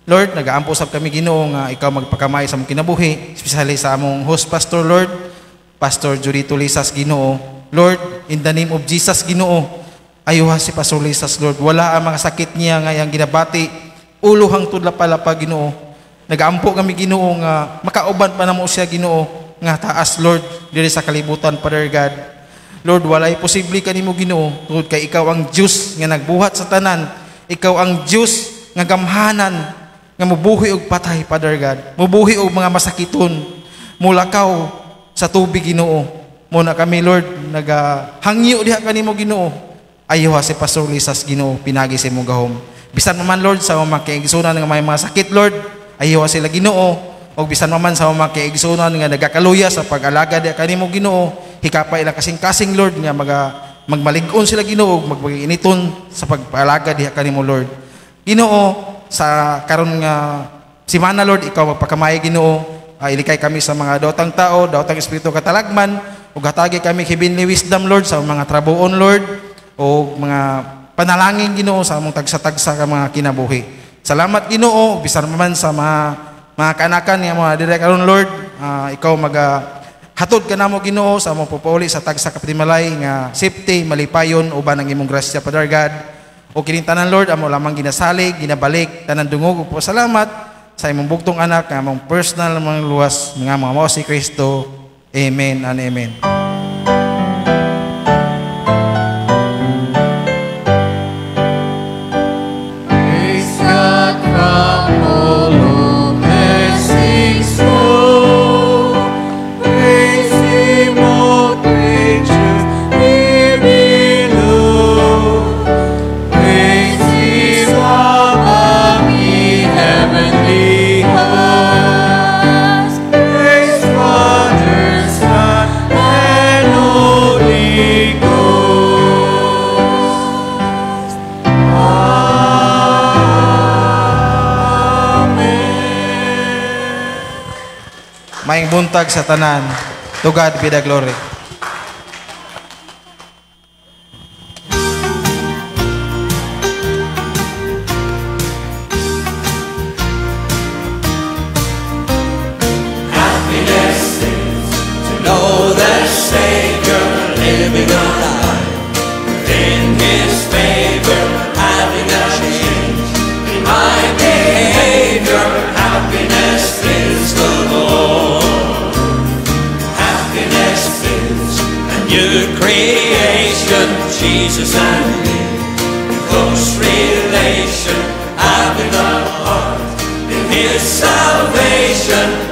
[SPEAKER 7] Lord, nagaampo sab kami Ginoo nga ikaw magpakamay sa among kinabuhi, especially sa among host pastor Lord, Pastor Jurito Lisas Ginoo. Lord, in the name of Jesus Ginoo, ayuha si Pastor Lisas Lord. Wala ang mga sakit niya nga yang ginabati, ulo hangtod lapalapa Ginoo. Nagaampo kami Ginoo nga makauban pa namo siya Ginoo nga taas Lord diri sa kalibutan Father God. Lord, walay posible kanimo Ginoo tungod kay ikaw ang Diyos nga nagbuhat sa tanan. Ikaw ang Diyos nga gamhanan nga mubuhi og patay Father God. Mubuhi og mga masakiton. Mulakaw sa tubig Ginoo. Muna kami Lord nagahangyo diha kanimo Ginoo. Ayuha si Pastor Lisas Ginoo pinagi sa imong gahom. Bisan man Lord sa mga kaigsunan nga may mga sakit Lord, ayuha sila Ginoo. O bisan man sa mga kaigsunan nga nagakaluya sa pag-alaga diha kanimo Ginoo. Hikapay lang kasing-kasing Lord nga magmalig-on sila Ginoo magpag-initon sa pagpaalaga diha kanimo Lord. Ginoo sa karon nga simana Lord ikaw magpakamay Ginoo. Ilikay kami sa mga daotang tao, daotang espiritu katalagman ug hatagi kami heavenly wisdom Lord sa mga trabuon Lord o mga panalangin Ginoo sa among tagsa-tagsa ka mga kinabuhi. Salamat Ginoo bisan man sa mga kanakan nga mga dire karon Lord, ikaw hatod ka namo Ginoo sa among pupuli sa tagsa kapitimalay nga safety malipayon uban ang imong grasya Father God. O kining tanan Lord amo lamang ginasalig, ginabalik tanan dungog ug salamat sa imong bugtong anak nga among personal mga luwas nga mga mao si Kristo. Amen and amen.
[SPEAKER 6] Praise God from all who blessings flow. Praise Him, all creatures here below. Praise Him above ye heavenly hosts. Praise Father, Son, and Holy Ghost.
[SPEAKER 7] Maayong buntag sa tanan. To God be the glory.
[SPEAKER 6] Know the Savior living alive, in His favor having a change in my behavior. Happiness is the Lord. Happiness is a new creation. Jesus and me, close relation, having a heart in His salvation.